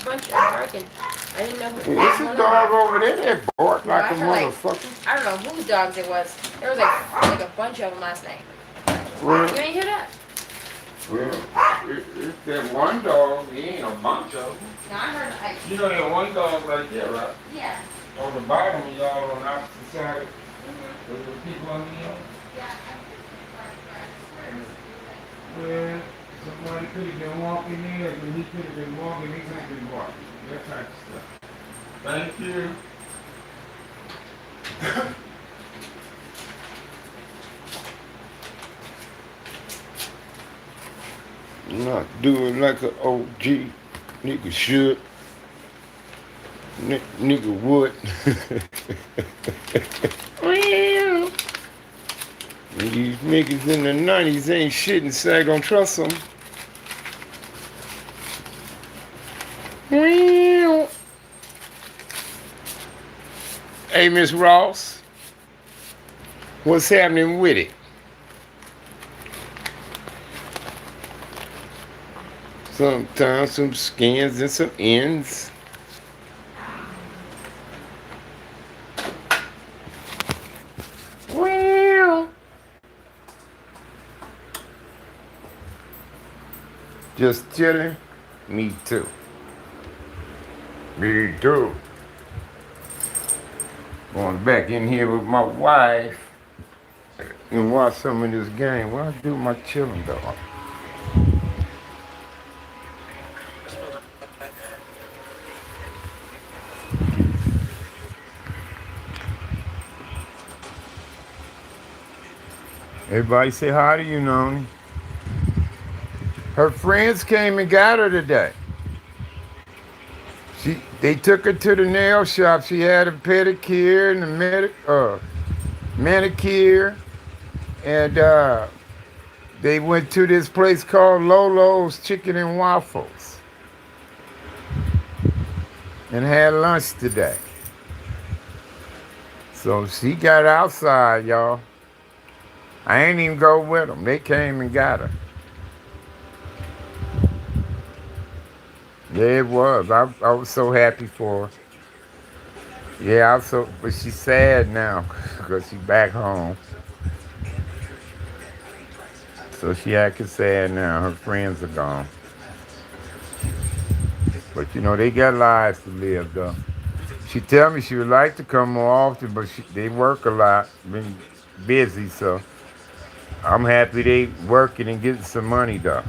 bunch of American. I didn't know who It's one a of them. dog over there that barked No, like I a felt like motherfucker. I don't know whose dogs it was. There was like a bunch of them last night. Well, You ain't hear that? it's that one dog. He ain't a bunch of them. No, I heard like You know that one dog right there, right? yeah. On the bottom, y'all on the opposite side. Mm-hmm. There's the people on the end. Yeah. Well, somebody could have been walking there, and he could have been walking, he could have been walking. That type of stuff. Thank you. Not doing like an OG nigga should. Nigga would. Well, these niggas in the 90s ain't shit and say I don't trust them. Well, hey, Miss Ross, what's happening with it? Sometimes some skins and some ends. Well, just chilling. Me too. Me too. Going back in here with my wife and watch some of this game. What I do my chilling though? Everybody say hi to you, Noni. Her friends came and got her today. They took her to the nail shop. She had a pedicure and a manicure, and they went to this place called Lolo's Chicken and Waffles and had lunch today. So she got outside, y'all. I ain't even go with them. They came and got her. Yeah, it was. I was so happy for her. Yeah, but she's sad now because she's back home. So she acting sad now. Her friends are gone. But you know, they got lives to live though. She tell me she would like to come more often, but they work a lot, been busy, so I'm happy they working and getting some money though.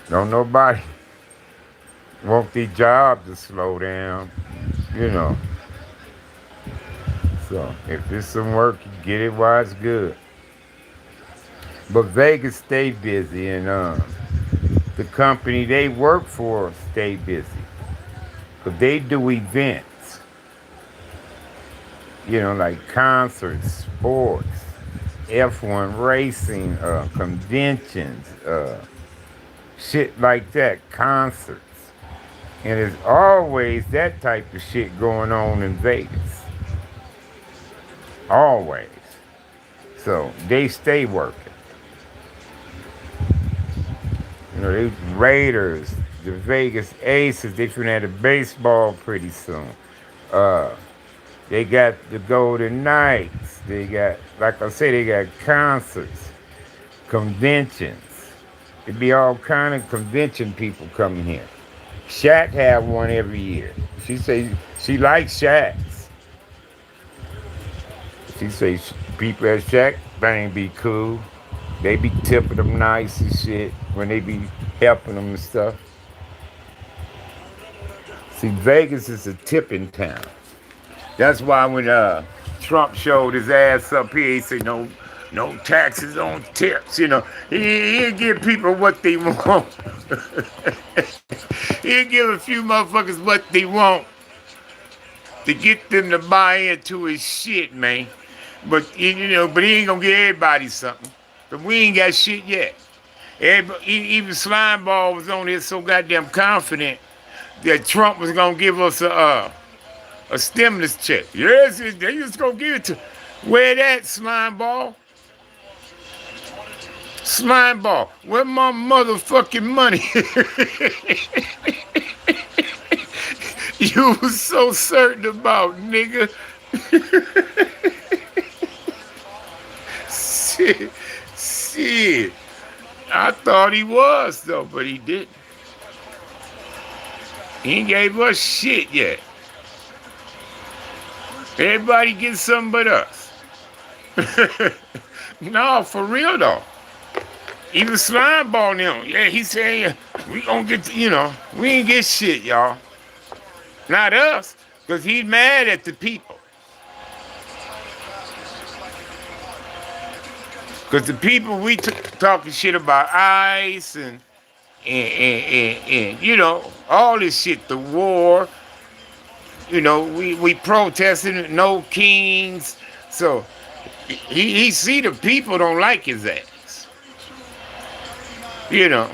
Don't nobody want their job to slow down, you know. So if there's some work, you get it while it's good. But Vegas stay busy, and the company they work for stay busy. Because they do events, you know, like concerts, sports, F1 racing, conventions, shit like that, concerts. And there's always that type of shit going on in Vegas. Always. So they stay working. You know, they Raiders, the Vegas Aces, they finna have the baseball pretty soon. They got the Golden Knights. They got, like I say, they got concerts, conventions. It be all kind of convention people coming here. Shaq have one every year. She say she likes Shaqs. She say people at Shaq thing be cool. They be tipping them nice and shit when they be helping them and stuff. See, Vegas is a tipping town. That's why when Trump showed his ass up here, he said no taxes on tips. You know, he'll give people what they want. He'll give a few motherfuckers what they want to get them to buy into his shit, man. But but he ain't gonna give everybody something. But we ain't got shit yet. Even Slimeball was on here so goddamn confident that Trump was gonna give us a stimulus check. Yes, they just gonna give it to. Where that, Slimeball? Slime ball, where my motherfucking money? You was so certain about, nigga. Shit, shit. I thought he was though, but he didn't. He ain't gave us shit yet. Everybody gets something but us. No, for real though. Even slime ball now. Yeah, he saying we gonna get, we ain't get shit, y'all. Not us, because he's mad at the people. Because the people we talking shit about ICE and all this shit, the war, we protesting no kings. So he see the people don't like his ass. Yeah,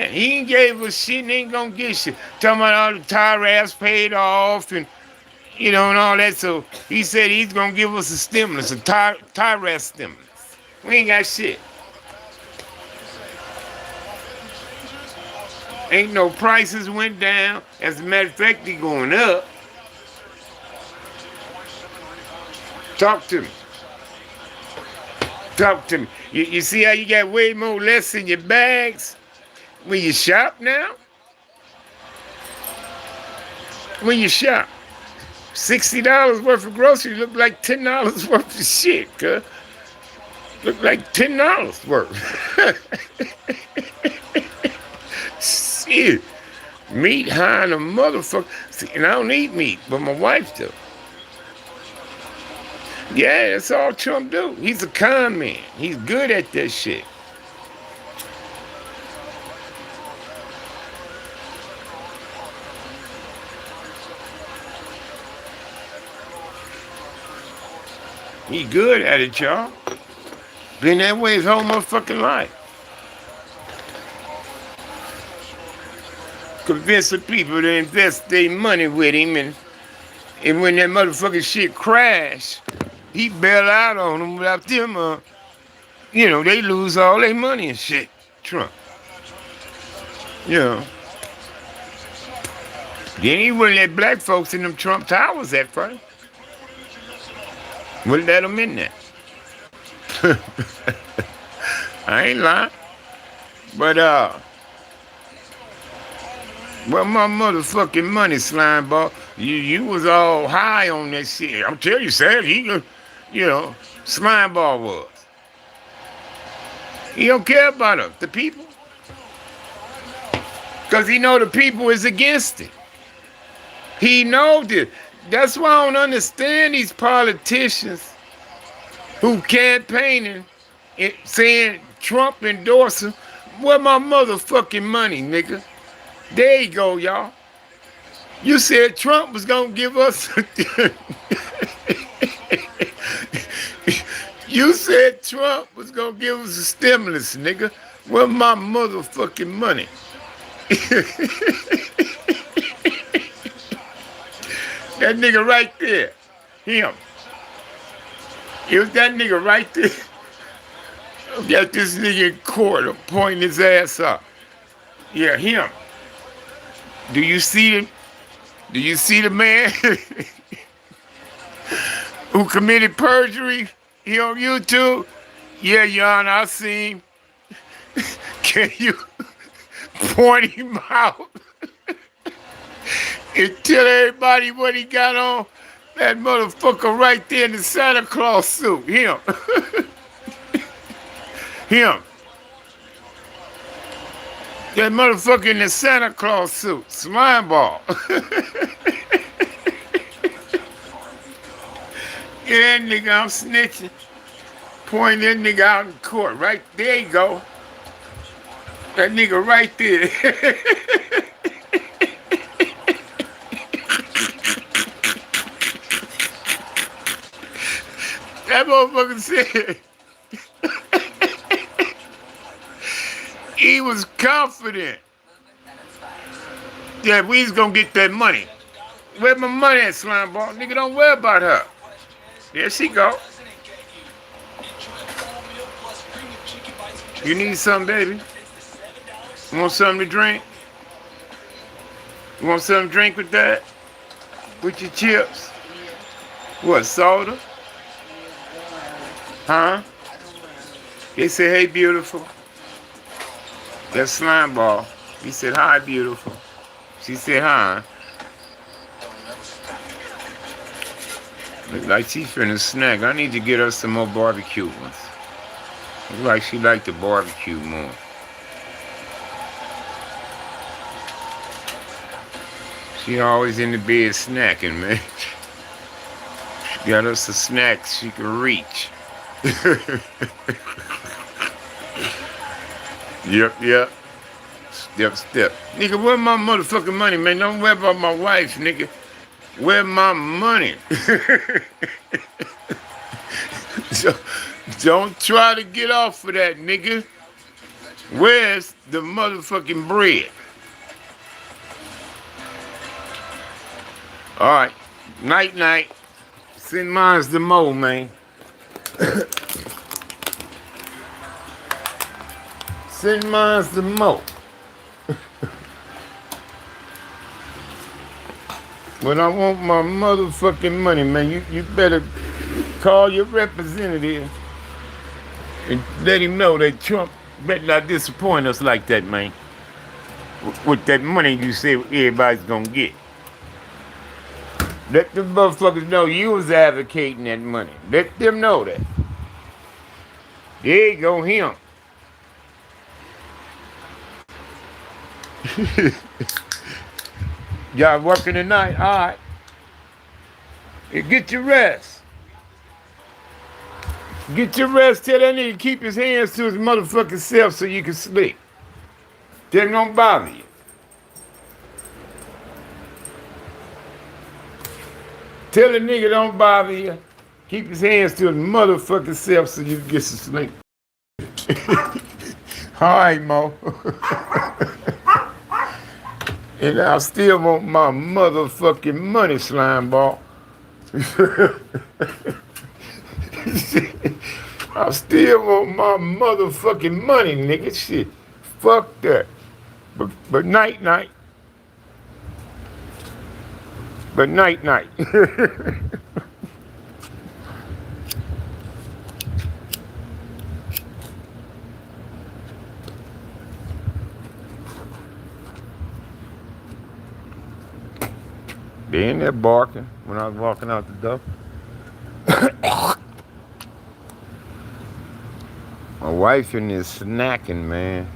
he ain't gave us shit and ain't gonna get shit. Talking about all the tires paid off and and all that. So he said he's gonna give us a stimulus, a tire stimulus. We ain't got shit. Ain't no prices went down. As a matter of fact, they going up. Talk to me. Talk to me. You see how you got way more less in your bags when you shop now? When you shop. $60 worth of groceries look like $10 worth of shit, cuz. Look like $10 worth. Shit. Meat high in a motherfucker. See, and I don't eat meat, but my wife do. Yeah, that's all Trump do. He's a con man. He's good at that shit. He good at it, y'all. Been that way his whole motherfucking life. Convince the people to invest their money with him, and when that motherfucking shit crash, he bail out on them without them, they lose all their money and shit. Trump. Then he wouldn't let black folks in them Trump towers at first. Wouldn't let them in there. I ain't lying. But, well, my motherfucking money, slime ball. You was all high on that shit. I'm telling you, Sam, slime ball was. He don't care about us, the people. Because he know the people is against it. He knows it. That's why I don't understand these politicians who campaigning and saying Trump endorsing. Where my motherfucking money, nigga? There you go, y'all. You said Trump was gonna give us. You said Trump was gonna give us a stimulus, nigga. Where my motherfucking money? That nigga right there. Him. It was that nigga right there. Got this nigga in court pointing his ass up. Yeah, him. Do you see him? Do you see the man who committed perjury? He on YouTube? Yeah, Your Honor, I see him. Can you point him out and tell everybody what he got on? That motherfucker right there in the Santa Claus suit. Him. Him. That motherfucker in the Santa Claus suit. Slime ball. Yeah, that nigga, I'm snitching. Point that nigga out in court. Right there you go. That nigga right there. That motherfucker said he was confident that we was gonna get that money. Where my money at, slime ball? Nigga, don't worry about her. There she go. You need something, baby? You want something to drink? You want something to drink with that? With your chips? What, soda? Huh? They said, hey, beautiful. That slime ball. He said, hi, beautiful. She said, hi. Look like she's finna snack. I need to get her some more barbecue ones. Look like she liked the barbecue more. She always in the bed snacking, man. She got us some snacks she can reach. Yep. Step. Nigga, where my motherfucking money, man? Don't worry about my wife, nigga. Where my money? Don't try to get off of that, nigga. Where's the motherfucking bread? All right. Night. Send mine's the mo, man. Send mine's the mo. But I want my motherfucking money, man. You better call your representative and let him know that Trump better not disappoint us like that, man. With that money you say everybody's gonna get. Let the motherfuckers know you was advocating that money. Let them know that. There you go, him. Y'all working tonight? All right. Hey, get your rest. Get your rest. Tell that nigga keep his hands to his motherfucking self so you can sleep. Tell him don't bother you. Tell the nigga don't bother you. Keep his hands to his motherfucking self so you can get some sleep. All right, Mo. And I still want my motherfucking money, slime ball. I still want my motherfucking money, nigga. Shit. Fuck that. But night. But night. They in there barking when I was walking out the door. My wife in there snacking, man.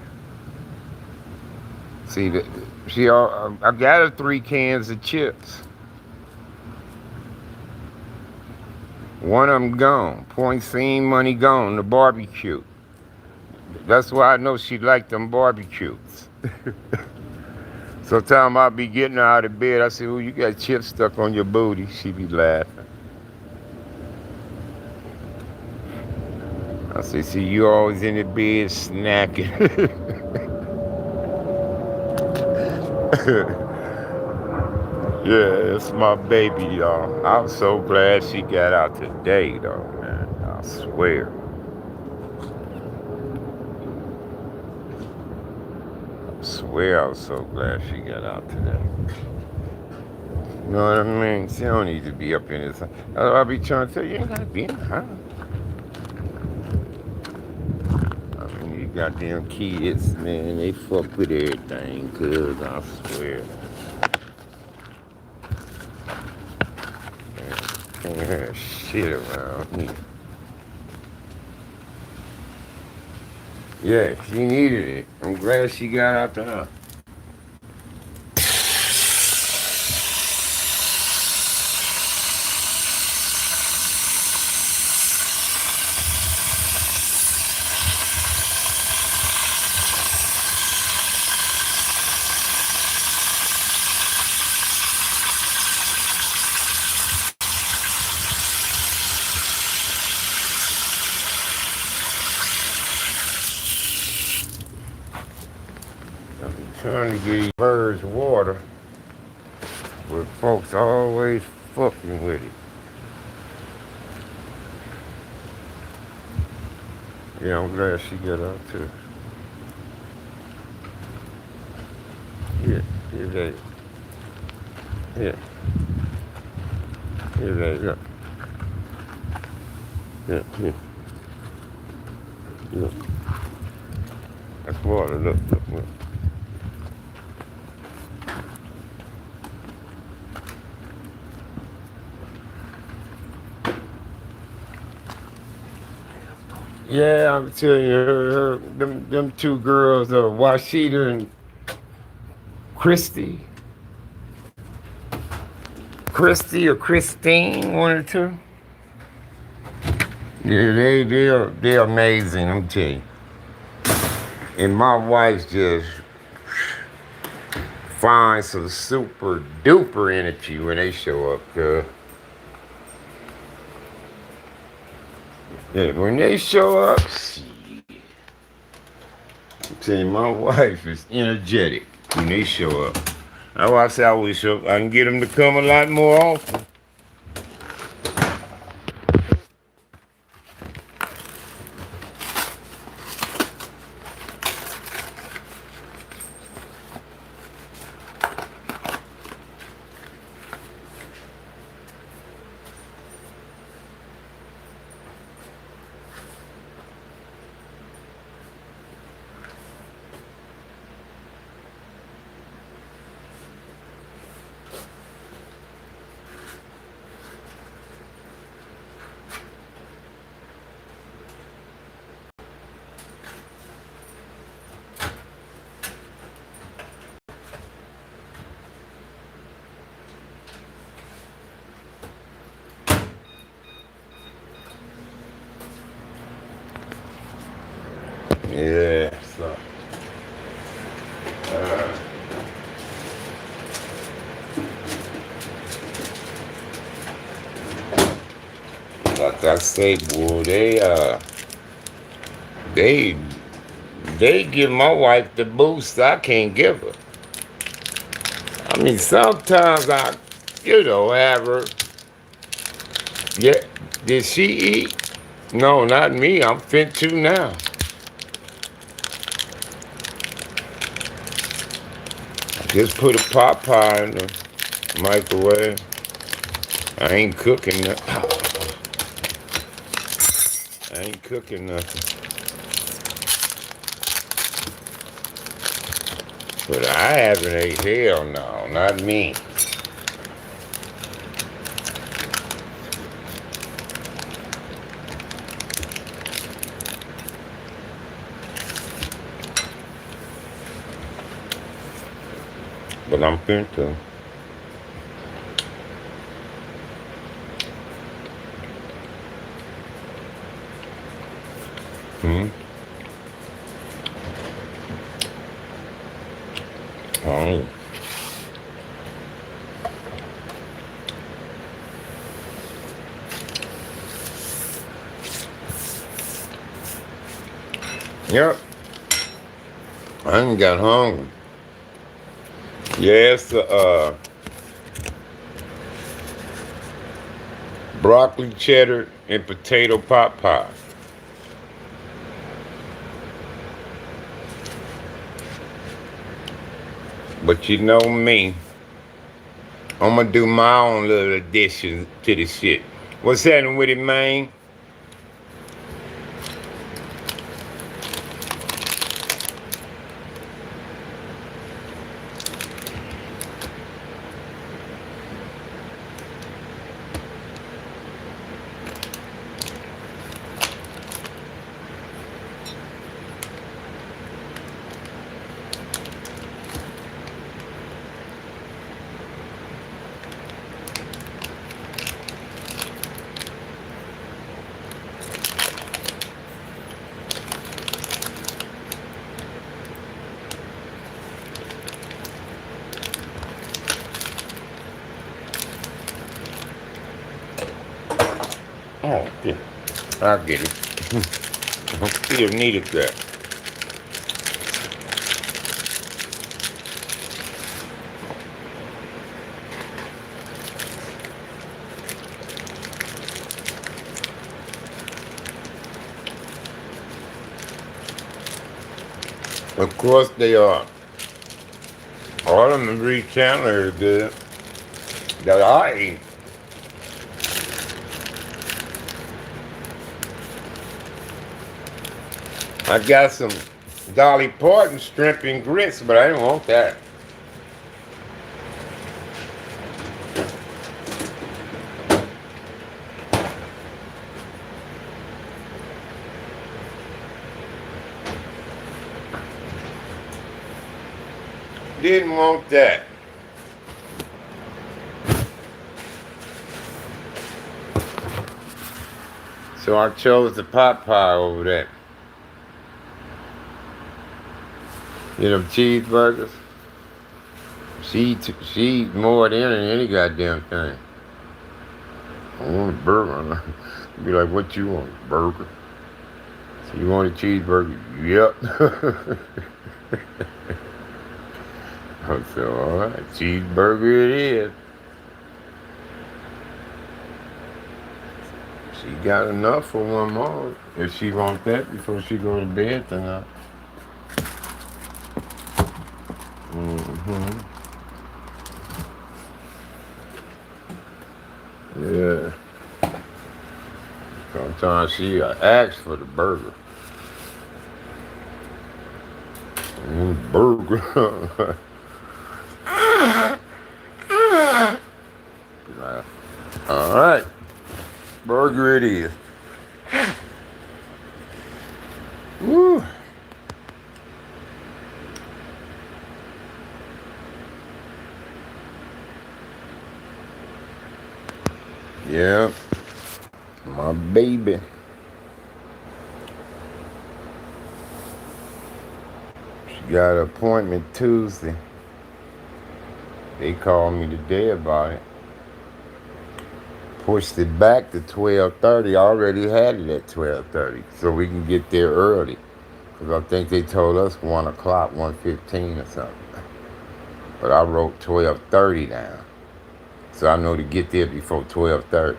See, I got her 3 cans of chips. One of them gone. Pointsine money gone. The barbecue. That's why I know she liked them barbecues. Sometimes I'll be getting her out of bed. I say, "Oh, you got chips stuck on your booty." She be laughing. I say, "See, you always in the bed snacking." Yeah, it's my baby, y'all. I'm so glad she got out today, though, man. I swear. I was so glad she got out today. You know what I mean? She don't need to be up in this house. I'll be trying to tell you, you ain't gotta be in the house. I mean, you goddamn kids, man, they fuck with everything, cuz I swear. Can't have shit around here. Yeah, she needed it. I'm glad she got out the house. I'm trying to get these birds water, but folks always fucking with it. Yeah, I'm glad she got out too. Yeah, yeah, that, yeah, yeah, that, yeah, yeah, yeah, yeah. That's water. Look, look, look. Yeah, I'm telling you, them two girls, Washita and Christy, Christy or Christine, one or two. Yeah, they're amazing. I'm telling you. And my wife just finds some super duper energy when they show up, girl. Yeah, when they show up, I'm telling you, my wife is energetic when they show up. That's why I say I wish I can get them to come a lot more often. Yeah, so. Uh, like I say, boy, they, they give my wife the boost I can't give her. I mean, sometimes have her. Yeah, did she eat? No, not me. I'm fit to now. Just put a pot pie in the microwave. I ain't cooking nothing. I ain't cooking nothing. But I haven't ate. Hell no, not me. But I'm fit to. Hmm? Oh. Yep. I ain't got hungry. Yeah, it's the broccoli cheddar and potato pot pie. But you know me, I'm gonna do my own little addition to the shit. What's happening with it, man? Oh, yeah. I get it. I still needed that. Of course they are. All of them Marie Chandler is good. That I eat. I got some Dolly Parton shrimp and grits, but I didn't want that. Didn't want that. So I chose the pot pie over that. You know, cheeseburgers. She eat more than any goddamn thing. I want a burger. Be like, what you want? Burger? So you want a cheeseburger? Yep. I said, all right, cheeseburger it is. She got enough for one more. If she wants that before she go to bed tonight. Mm-hmm. Yeah. Sometimes she asks for the burger. Burger. All right. Burger it is. Woo. Yeah. My baby. She got an appointment Tuesday. They called me today about it. Pushed it back to 12:30. I already had it at 12:30, so we can get there early. Because I think they told us 1 o'clock, 1:15 or something. But I wrote 12:30 down. So I know to get there before 12:30.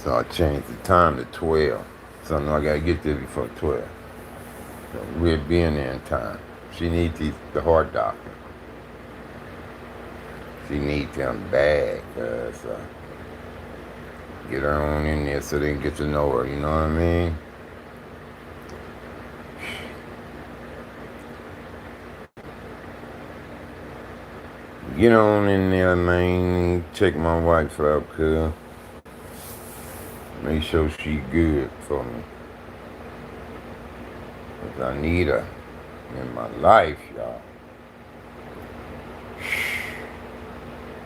So I changed the time to 12. So I know I gotta get there before 12. So we'll be in there in time. She needs the heart doctor. She needs them bad, get her on in there so they can get to know her, you know what I mean? Get on in there, man. Check my wife out, cuz. Make sure she good for me. Cause I need her in my life, y'all.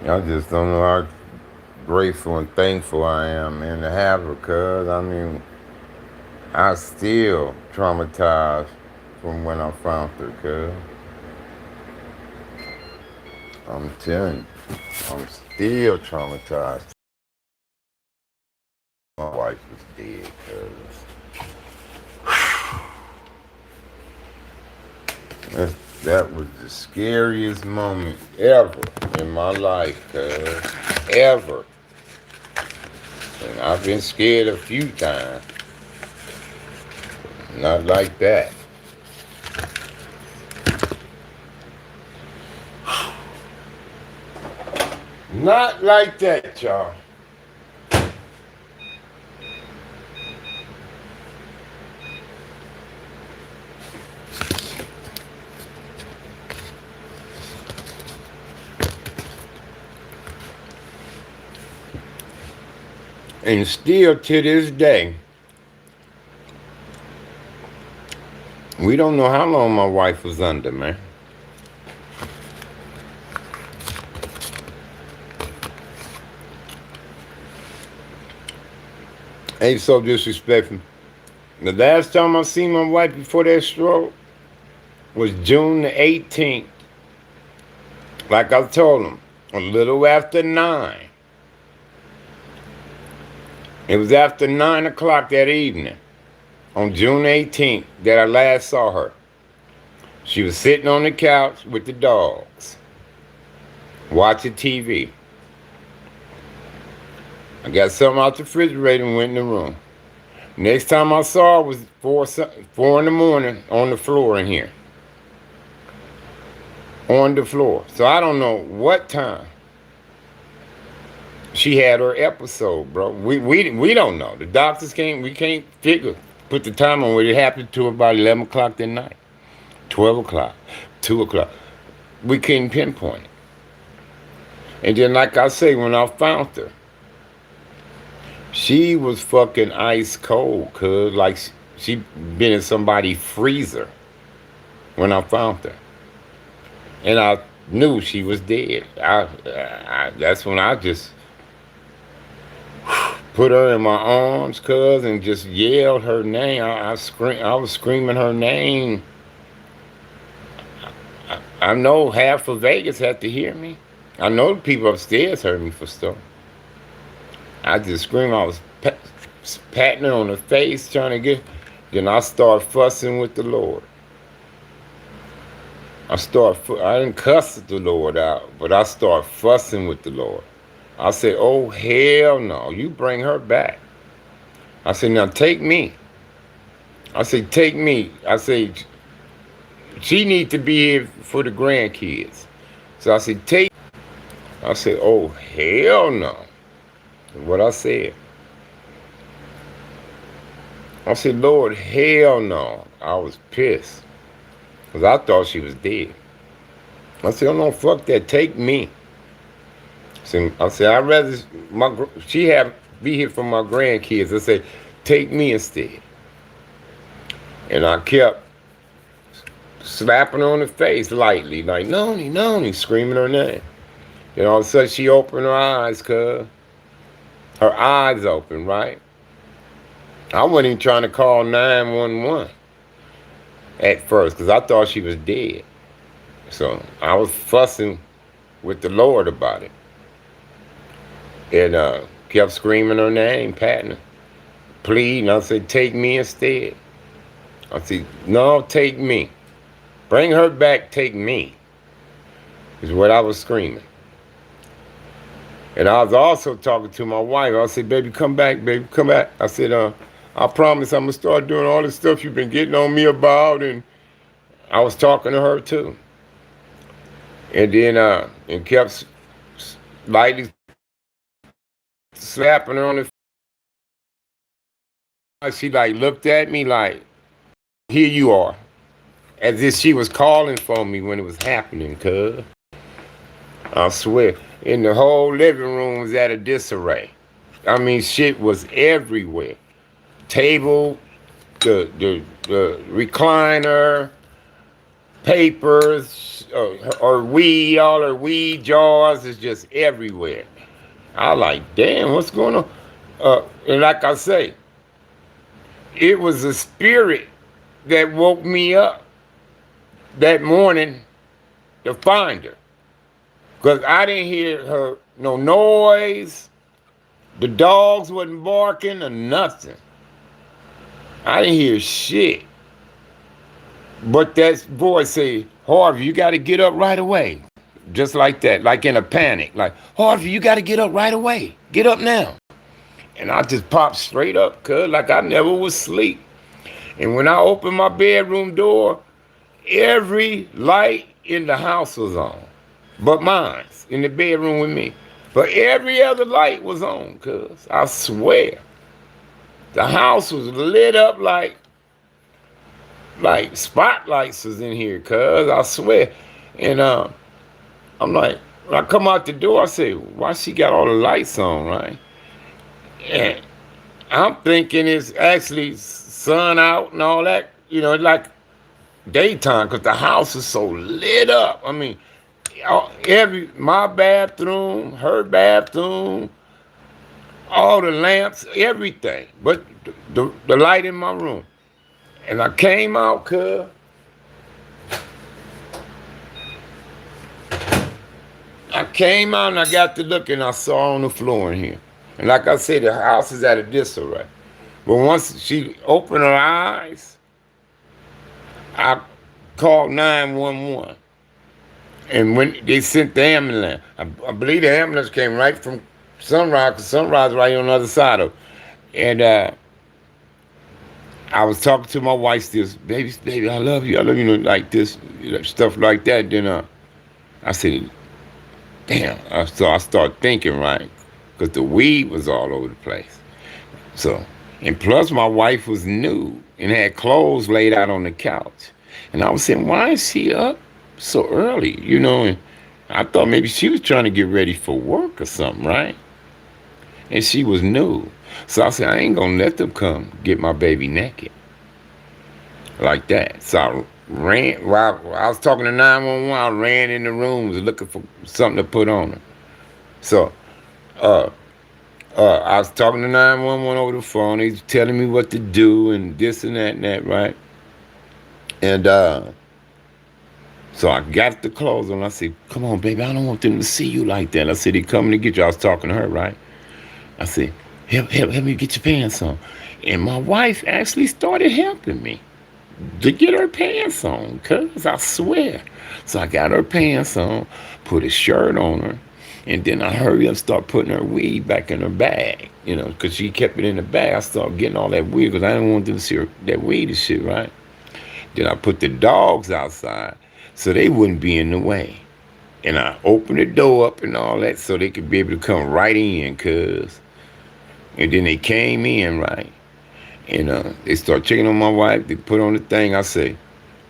Y'all just don't know how grateful and thankful I am, man, to have her, cuz. I mean, I still traumatized from when I found her, cuz. I'm telling you, I'm still traumatized. My wife was dead, cuz. That was the scariest moment ever in my life, cuz. Ever. And I've been scared a few times. Not like that. Not like that, y'all. And still to this day, we don't know how long my wife was under, man. Ain't so disrespectful. The last time I seen my wife before that stroke was June the 18th. Like I told him, a little after 9. It was after 9 o'clock that evening, on June 18th, that I last saw her. She was sitting on the couch with the dogs, watching TV. I got something out the refrigerator and went in the room. Next time I saw her was 4 in the morning on the floor in here. On the floor. So I don't know what time she had her episode, bro. We don't know. The doctors can't put the time on it. It happened to her about 11 o'clock that night. 12 o'clock. 2 o'clock. We couldn't pinpoint it. And then, like I say, when I found her, she was fucking ice cold, cuz like she been in somebody's freezer when I found her. And I knew she was dead. That's when I just put her in my arms, cuz, and just yelled her name. I was screaming her name. I know half of Vegas had to hear me. I know the people upstairs heard me for stuff. I just screamed. I was patting her on the face, trying to get. Then I started fussing with the Lord. I didn't cuss the Lord out, but I started fussing with the Lord. I said, oh, hell no, you bring her back. I said, now take me. I said, take me. I said, she need to be here for the grandkids. So I said, take. I said, oh, hell no. What I said. I said, Lord, hell no. I was pissed. Because I thought she was dead. I said, oh no, fuck that. Take me. I said, I'd rather be here for my grandkids. I said, take me instead. And I kept slapping her on the face lightly, like, Noni, screaming her name. And all of a sudden she opened her eyes, cuz. Her eyes open, right? I wasn't even trying to call 911 at first because I thought she was dead. So I was fussing with the Lord about it. And kept screaming her name, patting her, pleading. I said, take me instead. I said, no, take me. Bring her back, take me, is what I was screaming. And I was also talking to my wife. I said, baby, come back, baby, come back. I said, I promise I'm going to start doing all the stuff you've been getting on me about. And I was talking to her too. And then, and kept lightly slapping her on the face. She like looked at me like, here you are. As if she was calling for me when it was happening, cuz. I swear. And the whole living room was at a disarray. I mean, shit was everywhere. Table, the recliner, papers, or weed, all her weed jars is just everywhere. I like, damn, what's going on? And like I say, it was a spirit that woke me up that morning to find her. Because I didn't hear her, no noise. The dogs wasn't barking or nothing. I didn't hear shit. But that voice say, Harvey, you got to get up right away. Just like that, like in a panic. Like, Harvey, you got to get up right away. Get up now. And I just popped straight up, cuz, like I never was asleep. And when I opened my bedroom door, every light in the house was on. But mine's in the bedroom with me. But every other light was on, cuz. I swear. The house was lit up like spotlights was in here, cuz. I swear. And I'm like, when I come out the door, I say, why she got all the lights on, right? And I'm thinking it's actually sun out and all that. You know, like daytime, because the house is so lit up. I mean, my bathroom, her bathroom, all the lamps, everything, but the light in my room. And I came out, cuz. I came out and I got to look and I saw on the floor in here. And like I said, the house is at a disarray. But once she opened her eyes, I called 911. And when they sent the ambulance, I believe the ambulance came right from Sunrise, 'cause Sunrise right on the other side of it. And I was talking to my wife, this baby, I love you, like this, stuff like that. Then I said, damn. So I started thinking, right, because the weed was all over the place. So, and plus my wife was new and had clothes laid out on the couch, and I was saying, why is she up so early? And I thought maybe she was trying to get ready for work or something, right? And she was new. So I said, I ain't gonna let them come get my baby naked like that. So I ran, while I was talking to 911, I ran in the rooms looking for something to put on her. So uh, I was talking to 911 over the phone. He was telling me what to do and this and that, right? And so I got the clothes on. I said, come on, baby, I don't want them to see you like that. I said, they coming to get you. I was talking to her, right? I said, help me get your pants on. And my wife actually started helping me to get her pants on, cuz I swear. So I got her pants on, put a shirt on her, and then I hurry up, start putting her weed back in her bag, because she kept it in the bag. I started getting all that weed because I didn't want them to see that weed and shit, right? Then I put the dogs outside so they wouldn't be in the way. And I opened the door up and all that so they could be able to come right in, cuz. And then they came in, right? And they start checking on my wife. They put on the thing. I say,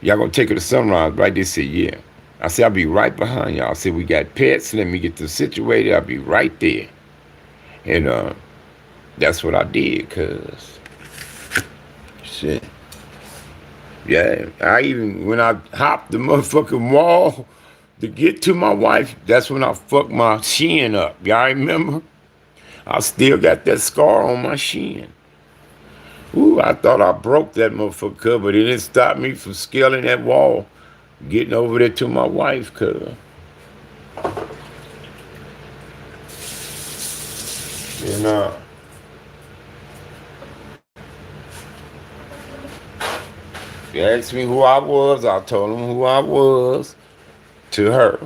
y'all gonna take her to Sunrise, right? They said, yeah. I said, I'll be right behind y'all. I said, we got pets. Let me get them situated. I'll be right there. And that's what I did, cuz. Shit. Yeah, when I hopped the motherfucking wall to get to my wife, that's when I fucked my shin up. Y'all remember? I still got that scar on my shin. Ooh, I thought I broke that motherfucker, but it didn't stop me from scaling that wall, getting over there to my wife, cuz. And they asked me who I was. I told them who I was to her.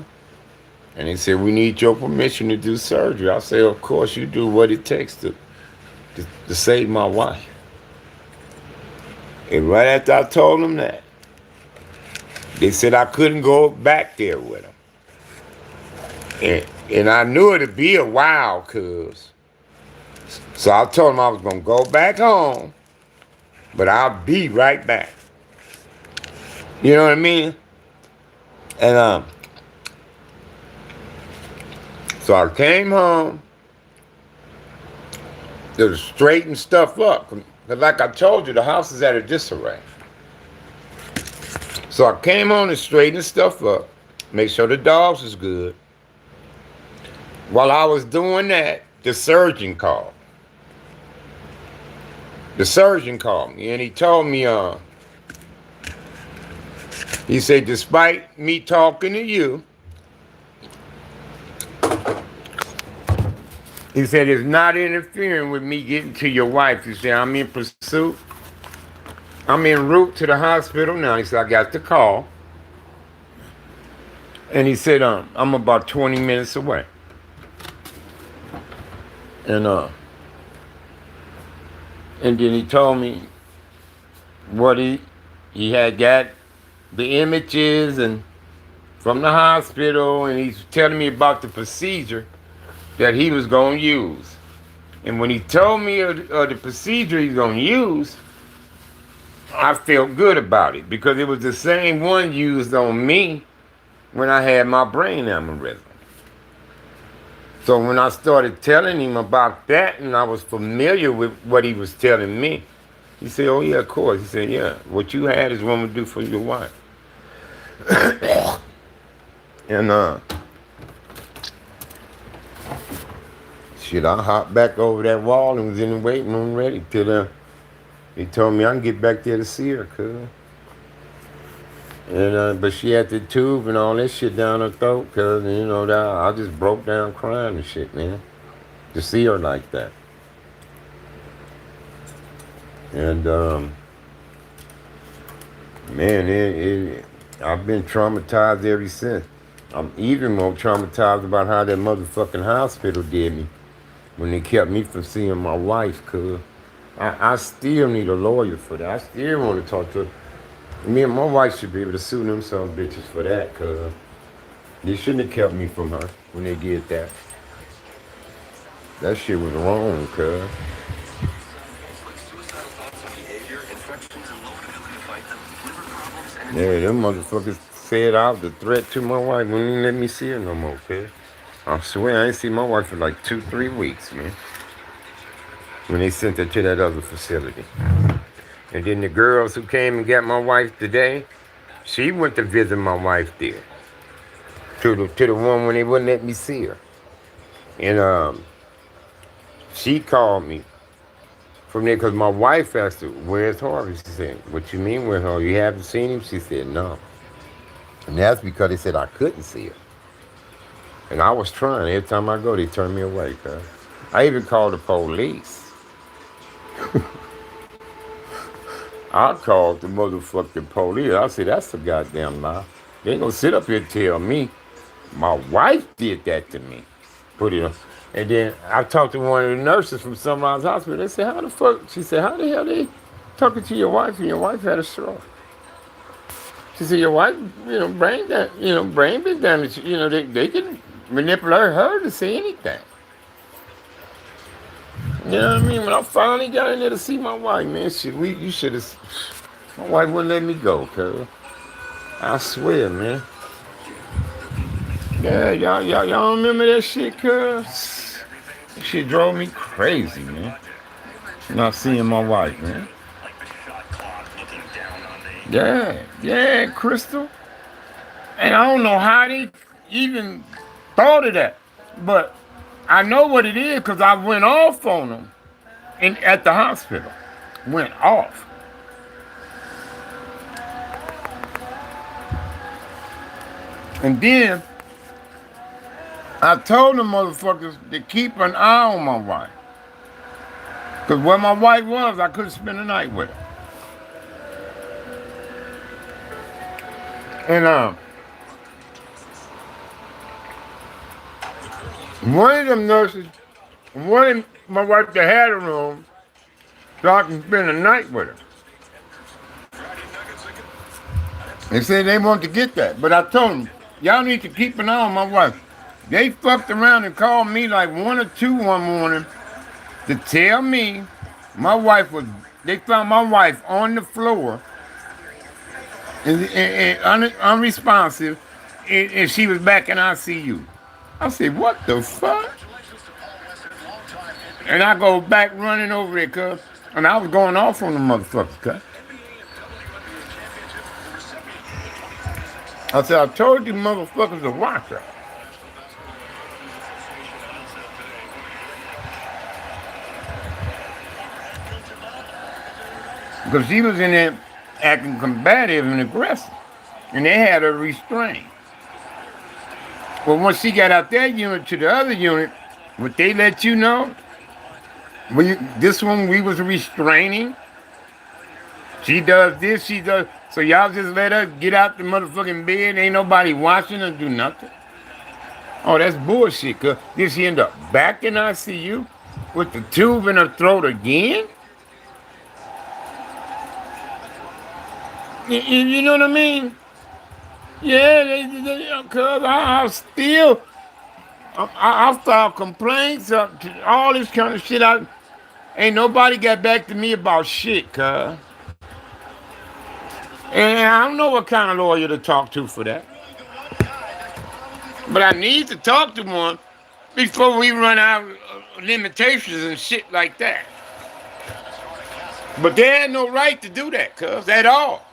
And they said, we need your permission to do surgery. I said, of course, you do what it takes to save my wife. And right after I told them that, they said I couldn't go back there with them. And I knew it'd be a while, cuz. So I told them I was going to go back home, but I'll be right back. You know what I mean? And so I came home to straighten stuff up. Because like I told you, the house is at a disarray. So I came home to straighten stuff up, make sure the dogs was good. While I was doing that, the surgeon called. The surgeon called me and he told me, he said, despite me talking to you, he said, it's not interfering with me getting to your wife. He said, I'm in pursuit. I'm en route to the hospital now. He said, I got the call. And he said, I'm about 20 minutes away. And then he told me what he had got the images and from the hospital, and he's telling me about the procedure that he was going to use. And when he told me of the procedure he's going to use, I felt good about it because it was the same one used on me when I had my brain aneurysm. So when I started telling him about that and I was familiar with what he was telling me, he said, oh yeah, of course. He said, yeah, what you had is what I'm going to do for your wife. And shit, I hopped back over that wall and was in the waiting room ready till he told me I can get back there to see her, cuz. And but she had the tube and all that shit down her throat, cuz, I just broke down crying and shit, man, to see her like that. And man, I've been traumatized ever since. I'm even more traumatized about how that motherfucking hospital did me. when they kept me from seeing my wife, cuz I still need a lawyer for that. I still want to talk to her. Me and my wife should be able to sue them some bitches for that, cuz they shouldn't have kept me from her when they did that. That shit was wrong, cuz. Yeah, them motherfuckers said I was a threat to my wife. Wouldn't even let me see her no more, cuz. I swear I ain't seen my wife for like 2, 3 weeks, man. When they sent her to that other facility. And then the girls who came and got my wife today, she went to visit my wife there. To the one when they wouldn't let me see her. And she called me from there because my wife asked her, "Where's Harvey?" She said, "What you mean where's Harvey? You haven't seen him?" She said, "No." And that's because they said I couldn't see her. And I was trying. Every time I go, they turn me away, cuz. I even called the police. I called the motherfucking police. I said, that's a goddamn lie. They ain't gonna sit up here and tell me my wife did that to me. Put it on. And then I talked to one of the nurses from Sunrise Hospital. They said, how the fuck? She said, how the hell they talking to your wife and your wife had a stroke? She said, your wife, brain been damaged. They can manipulate her to say anything. You know what I mean? When I finally got in there to see my wife, man, you should have. My wife wouldn't let me go, cuz. I swear, man. Yeah, y'all remember that shit, cuz? That shit drove me crazy, man. Not seeing my wife, man. Yeah, Crystal. And I don't know how they even thought of that. But I know what it is because I went off on them at the hospital. Went off. And then I told the motherfuckers to keep an eye on my wife. Because where my wife was, I couldn't spend the night with her. And one of them nurses wanted my wife to have a room so I can spend the night with her. They said they want to get that. But I told them, y'all need to keep an eye on my wife. They fucked around and called me like 1 or 2 one morning to tell me they found my wife on the floor and unresponsive, and she was back in ICU. I said, what the fuck? And I go back running over there, cuz. And I was going off on the motherfuckers, cuz. I said, I told you motherfuckers to watch her. Because she was in there acting combative and aggressive. And they had her restrained. Well, once she got out that unit to the other unit, would they let you know? This one we was restraining. She does this, she does. So y'all just let her get out the motherfucking bed. Ain't nobody watching her do nothing. Oh, that's bullshit, cuz. Did she end up back in ICU with the tube in her throat again? You know what I mean? Yeah, cuz I filed complaints, all this kind of shit. Ain't nobody got back to me about shit, cuz. And I don't know what kind of lawyer to talk to for that. But I need to talk to one before we run out of limitations and shit like that. But they had no right to do that, cuz, at all.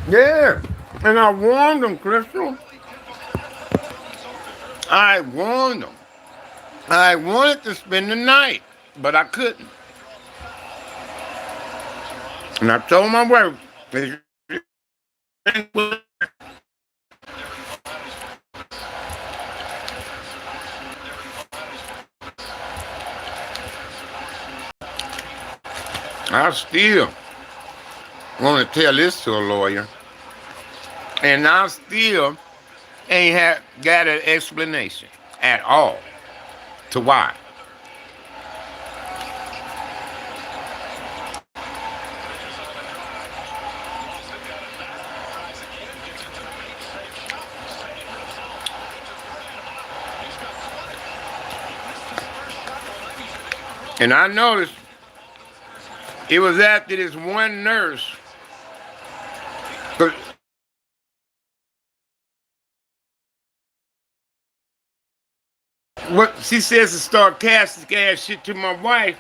Yeah, and I warned them, Crystal. I warned them. I wanted to spend the night, but I couldn't. And I told my wife, I still want to tell this to a lawyer, and I still ain't got an explanation at all to why. And I noticed it was after this one nurse. But what she says to start casting ass shit to my wife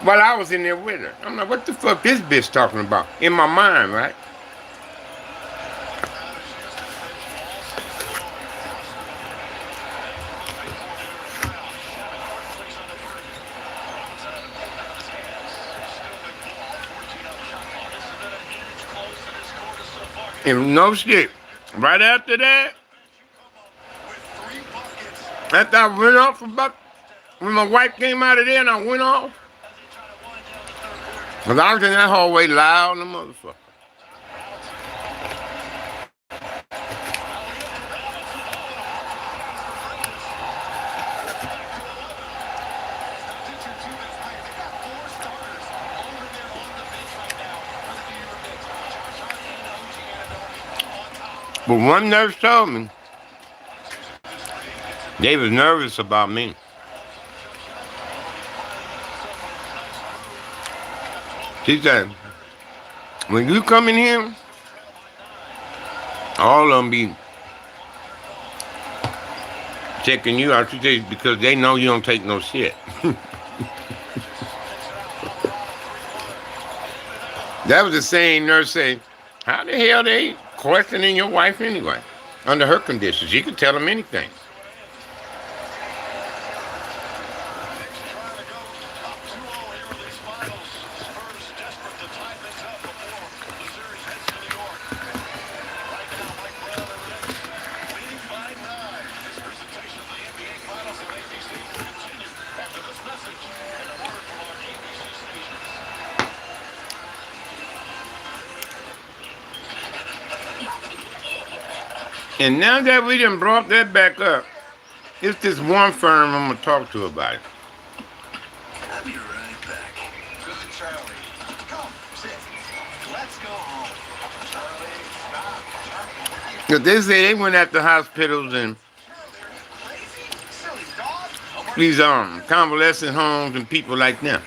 while I was in there with her. I'm like, what the fuck this bitch talking about? In my mind, right? And no shit. Right after that, after I went off about, when my wife came out of there and I went off, because I was in that hallway loud and the motherfucker. But one nurse told me they was nervous about me. She said, when you come in here, all of them be checking you out because they know you don't take no shit. That was the same nurse saying, how the hell they questioning your wife anyway? Under her conditions, you can tell them anything. And now that we done brought that back up, it's this one firm I'm gonna talk to about it. I'll be right back. Good, Charlie. Come, sit. Let's go home. Charlie, stop. Cause they say they went after hospitals and these convalescent homes and people like them.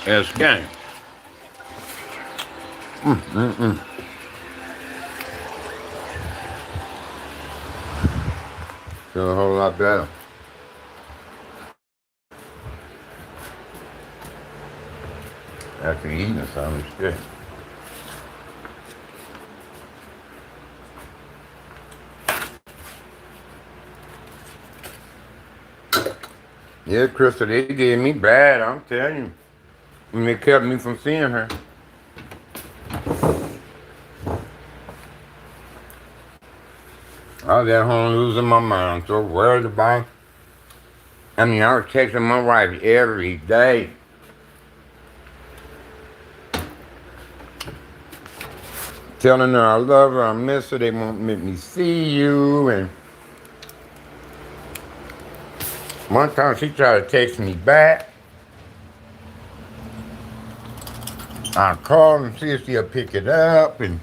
That's gang. Feel a whole lot better. After eating something, it's good. Yeah, Crystal, they did me bad, I'm telling you. And they kept me from seeing her. I was at home losing my mind, so worried about. I mean, I was texting my wife every day. Telling her I love her, I miss her, they won't make me see you, and one time she tried to text me back. I called and see if she'll pick it up, and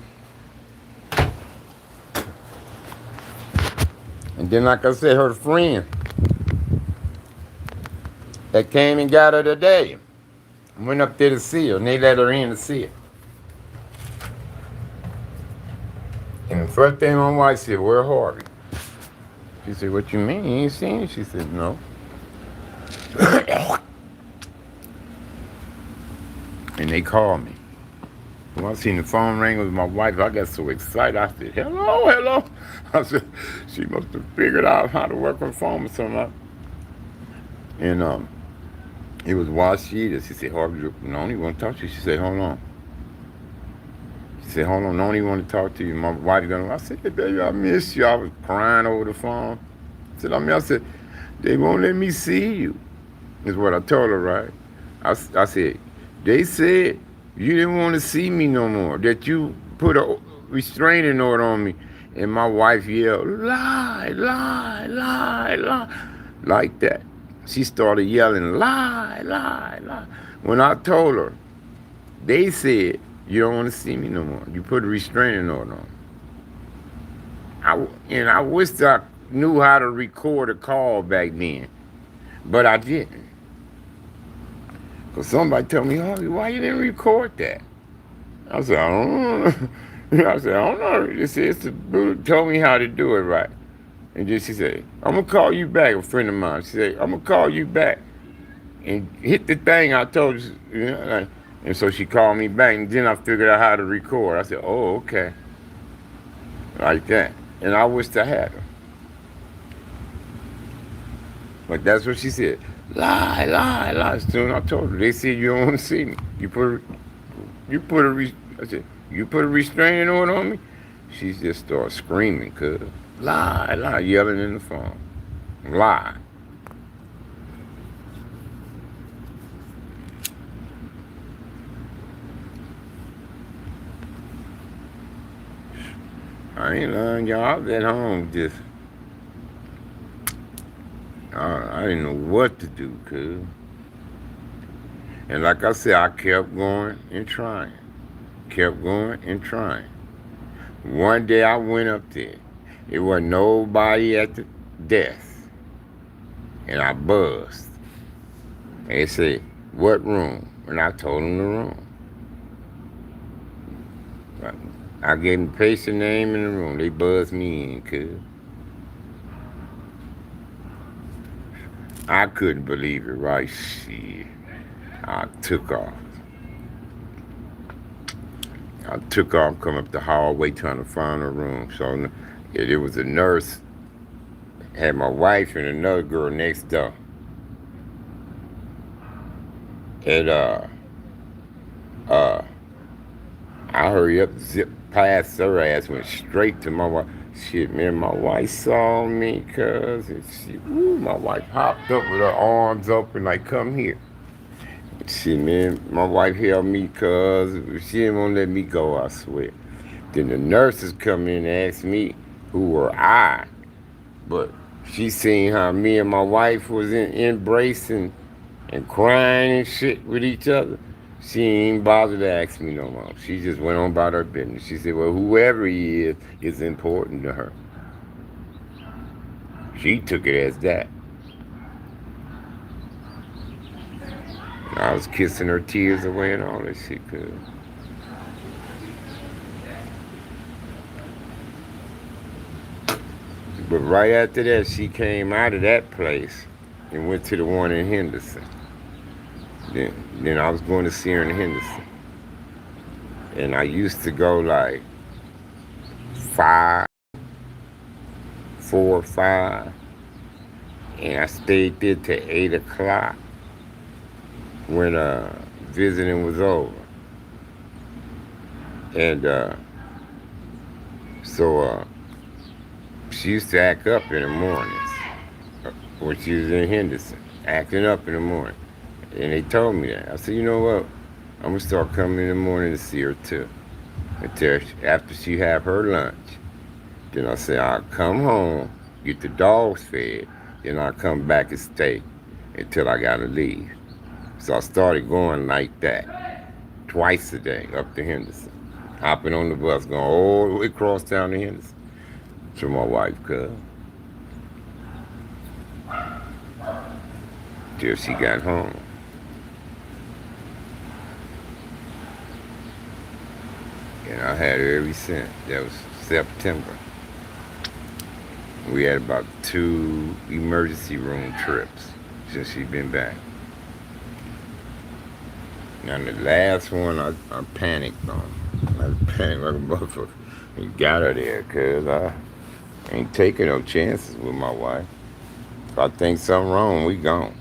then, like I said, her friend that came and got her today went up there to see her, and they let her in to see her. And the first thing my wife said, "Where Harvey?" She said, "What you mean? You ain't seen it?" She said, "No." And they called me. When I seen the phone ring with my wife, I got so excited. I said, hello, hello. I said, she must have figured out how to work her phone or something. And it was Washita. She said, Harvey, no, I don't want to talk to you. She said, hold on. She said, hold on, I don't even want to talk to you. My wife got on. I said, hey, baby, I miss you. I was crying over the phone. I said, they won't let me see you, is what I told her, right? I said, they said you didn't want to see me no more, that you put a restraining order on me. And my wife yelled, lie, lie, lie, lie, like that. She started yelling, lie, lie, lie. When I told her, they said, you don't want to see me no more. You put a restraining order on. I wished I knew how to record a call back then, but I didn't. Because somebody told me, Harvey, why you didn't record that? I said, I don't know. I said, I don't know. They said, it's the dude told me how to do it right. And then she said, I'm going to call you back, a friend of mine. She said, I'm going to call you back and hit the thing I told you. You know, like, and so she called me back, and then I figured out how to record. I said, oh, okay. Like that. And I wished I had her. But that's what she said. Lie, lie, lie. Soon I told her. They said you don't want to see me. I said, you put a restraining order on me? She just started screaming, cuz. Lie, lie, yelling in the phone. Lie. I ain't lying, y'all. I was at home just, I didn't know what to do, cuz. And like I said, I kept going and trying. Kept going and trying. One day I went up there. There wasn't nobody at the desk. And I buzzed. They said, what room? And I told them the room. I gave them the patient name in the room. They buzzed me in, cuz. I couldn't believe it, right? Shit. I took off. Come up the hallway trying to find a room. So there was a nurse, had my wife and another girl next door. And I hurried up, zipped past her ass, went straight to my wife. Shit, man, my wife saw me, cuz. My wife hopped up with her arms open, like, come here. Shit, man, my wife held me, cuz. She didn't want to let me go, I swear. Then the nurses come in and asked me who were I. But she seen how me and my wife was embracing and crying and shit with each other. She ain't bothered to ask me no more. She just went on about her business. She said, well, whoever he is important to her. She took it as that. And I was kissing her tears away and all that shit, cuz. But right after that, she came out of that place and went to the one in Henderson. Then I was going to see her in Henderson. And I used to go like 4 or 5. And I stayed there till 8 o'clock when visiting was over. And so she used to act up in the mornings when she was in Henderson, acting up in the morning. And they told me that. I said, you know what? I'm going to start coming in the morning to see her too. Until after she have her lunch. Then I said, I'll come home, get the dogs fed, then I'll come back and stay until I got to leave. So I started going like that, twice a day up to Henderson. Hopping on the bus, going all the way across town to Henderson. To my wife, cuz. Till she got home. And I had her ever since. That was September. We had about 2 emergency room trips since she'd been back. Now the last one I panicked on. I panicked like a motherfucker. We got her there, cause I ain't taking no chances with my wife. If I think something wrong, we gone.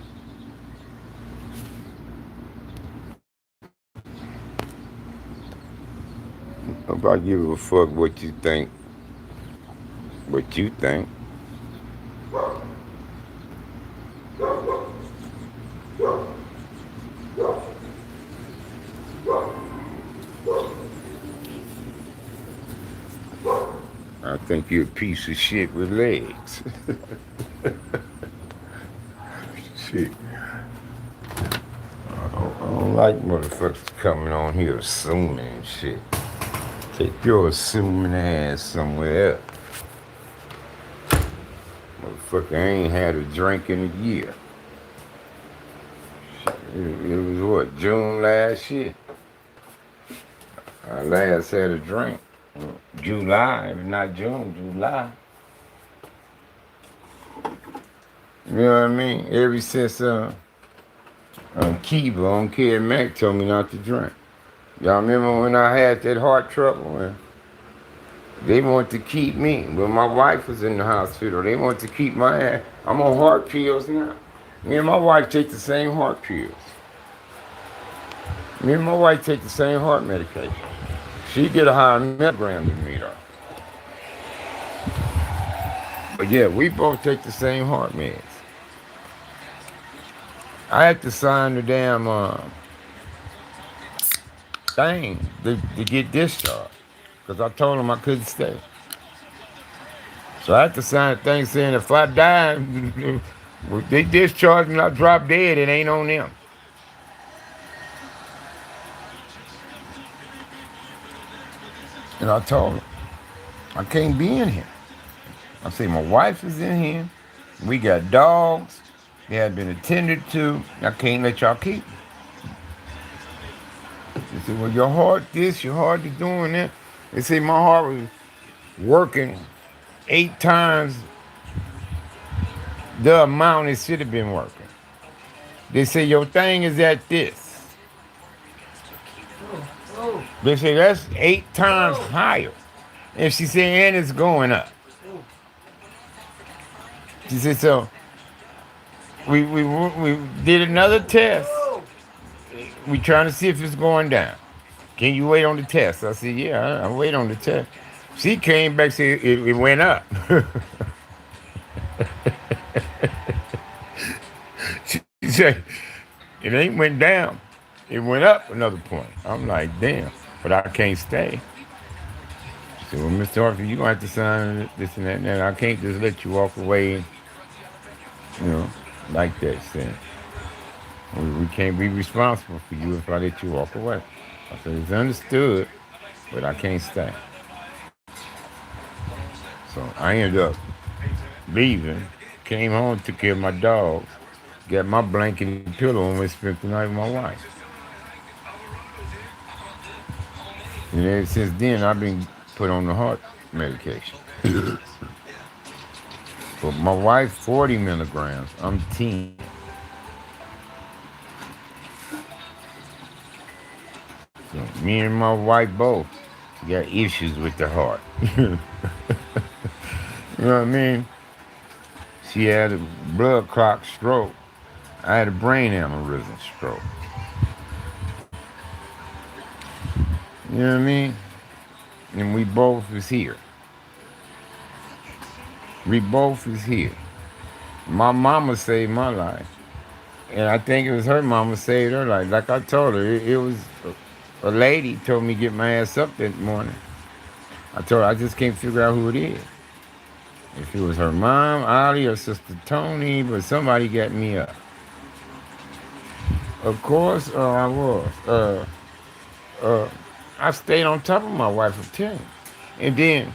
If I give a fuck what you think. I think you're a piece of shit with legs. Shit. I don't like motherfuckers coming on here assuming and shit. Take your assuming ass somewhere else. Motherfucker ain't had a drink in a year. It was what, June last year? I last had a drink. July, if not June, July. You know what I mean? Ever since Kiva on Kid Mac told me not to drink. Y'all remember when I had that heart trouble? Man? They wanted to keep me. When my wife was in the hospital, they wanted to keep my ass. I'm on heart pills now. Me and my wife take the same heart pills. Me and my wife take the same heart medication. She get a higher milligram than me though. But yeah, we both take the same heart meds. I had to sign the damn thing to get discharged because I told them I couldn't stay. So I had to sign a thing saying if I die, if they discharge me and I drop dead, it ain't on them. And I told them, I can't be in here. I say, my wife is in here. We got dogs. They have been attended to. I can't let y'all keep them. They said, well, your heart this, your heart is doing that. They say my heart was working 8 times the amount it should have been working. They say, your thing is at this. They say, that's 8 times higher. And she said, and it's going up. She said, so we did another test. We trying to see if it's going down. Can you wait on the test? I said, yeah, I'll wait on the test. She came back and said, it went up. She said, it ain't went down. It went up another point. I'm like, damn, but I can't stay. She said, well, Mr. Hartfield, you're going to have to sign this and that and that. I can't just let you walk away, like that. Saying, we can't be responsible for you if I let you walk away. I said, it's understood, but I can't stay. So I ended up leaving, came home, took care of my dogs, got my blanket and pillow, and went spent the night with my wife. And ever since then, I've been put on the heart medication. But my wife, 40 milligrams. I'm 10. So me and my wife both got issues with the heart. You know what I mean? She had a blood clot stroke. I had a brain aneurysm stroke. You know what I mean? And we both is here. We both is here. My mama saved my life. And I think it was her mama saved her life. Like I told her, it was a lady told me to get my ass up that morning. I told her I just can't figure out who it is. If it was her mom, Ollie, or sister Tony, but somebody got me up. Of course, I was. I stayed on top of my wife for 10. And then,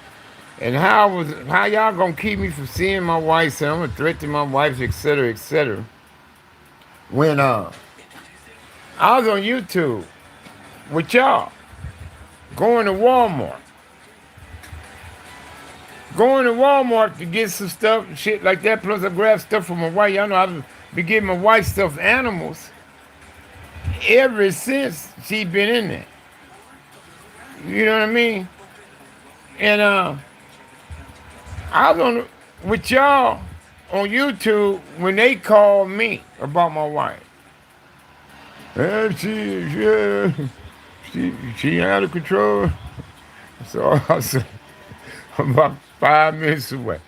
and how y'all gonna keep me from seeing my wife, saying I'm a threat to my wife, et cetera, when I was on YouTube with y'all, going to Walmart. Going to Walmart to get some stuff, shit like that, plus I grabbed stuff for my wife. Y'all know I be getting my wife stuffed animals. ever since she been in there. You know what I mean? And I was with y'all on YouTube when they called me about my wife. She out of control. So I said, I'm about 5 minutes away.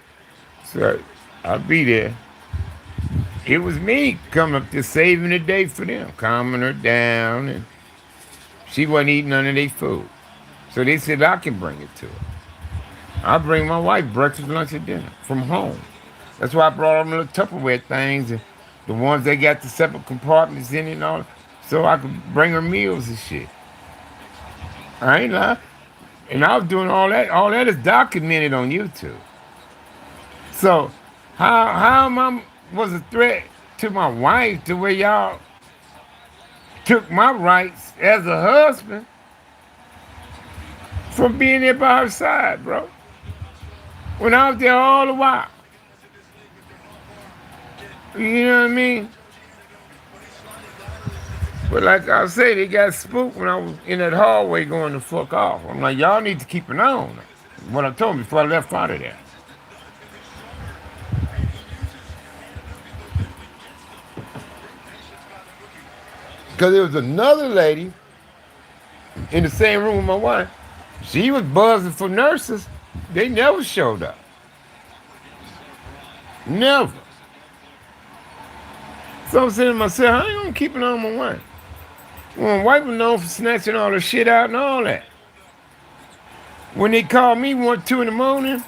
So I'll be there. It was me coming up there saving the day for them, calming her down, and she wasn't eating none of their food. So they said I can bring it to her. I bring my wife breakfast, lunch, and dinner from home. That's why I brought them little Tupperware things, and the ones they got the separate compartments in it and all, so I could bring her meals and shit. I ain't lying. And I was doing all that. All that is documented on YouTube. So how am I was a threat to my wife to where y'all took my rights as a husband from being there by her side, bro? When I was there all the while. You know what I mean? But like I say, they got spooked when I was in that hallway going the fuck off. I'm like, y'all need to keep an eye on her. What I told them before I left out of there. Because there was another lady in the same room with my wife. She was buzzing for nurses. They never showed up. Never. So I'm saying to myself, I ain't gonna keep an eye on my wife. Well, my wife was known for snatching all the shit out and all that. When they called me 1, 2 in the morning,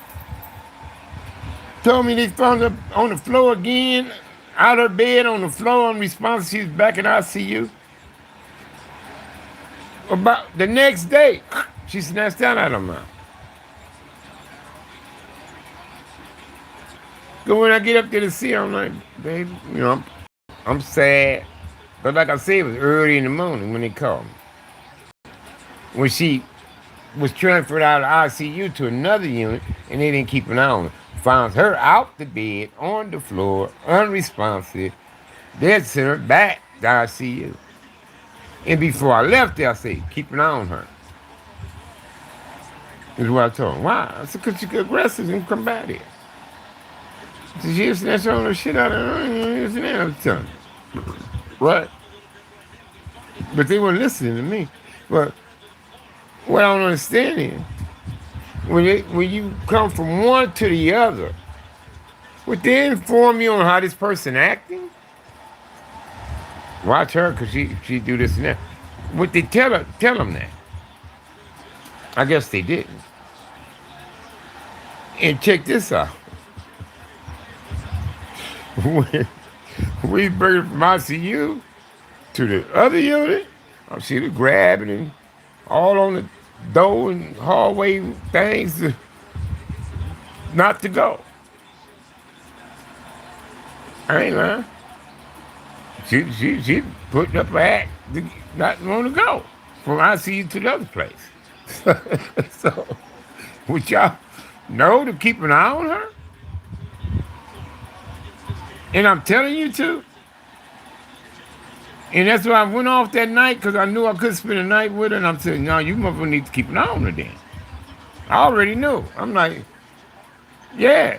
told me they found her on the floor again, out of bed on the floor, unresponsive. She was back in ICU. About the next day, she snatched out of her mouth. But when I get up there to see her, I'm like, baby, you know, I'm sad. But like I said, it was early in the morning when they called me. When she was transferred out of ICU to another unit, and they didn't keep an eye on her. Found her out the bed, on the floor, unresponsive. They sent her back to ICU. And before I left there, I said, keep an eye on her. This is what I told her. Why? I said, because she's aggressive and combative. So she was snatching all her shit out of her. Right? But they weren't listening to me. But what I don't understand is, when you come from one to the other, would they inform you on how this person acting? Watch her, because she do this and that. Would they tell them that? I guess they didn't. And check this out. When we bring her from ICU to the other unit, I see her grabbing and all on the door and hallway things not to go. I ain't lying. She putting up her act to not want to go from ICU to the other place. So, would y'all know to keep an eye on her? And I'm telling you to. And that's why I went off that night, because I knew I couldn't spend the night with her. And I'm saying, no, you motherfucker need to keep an eye on her then. I already knew. I'm like, yeah.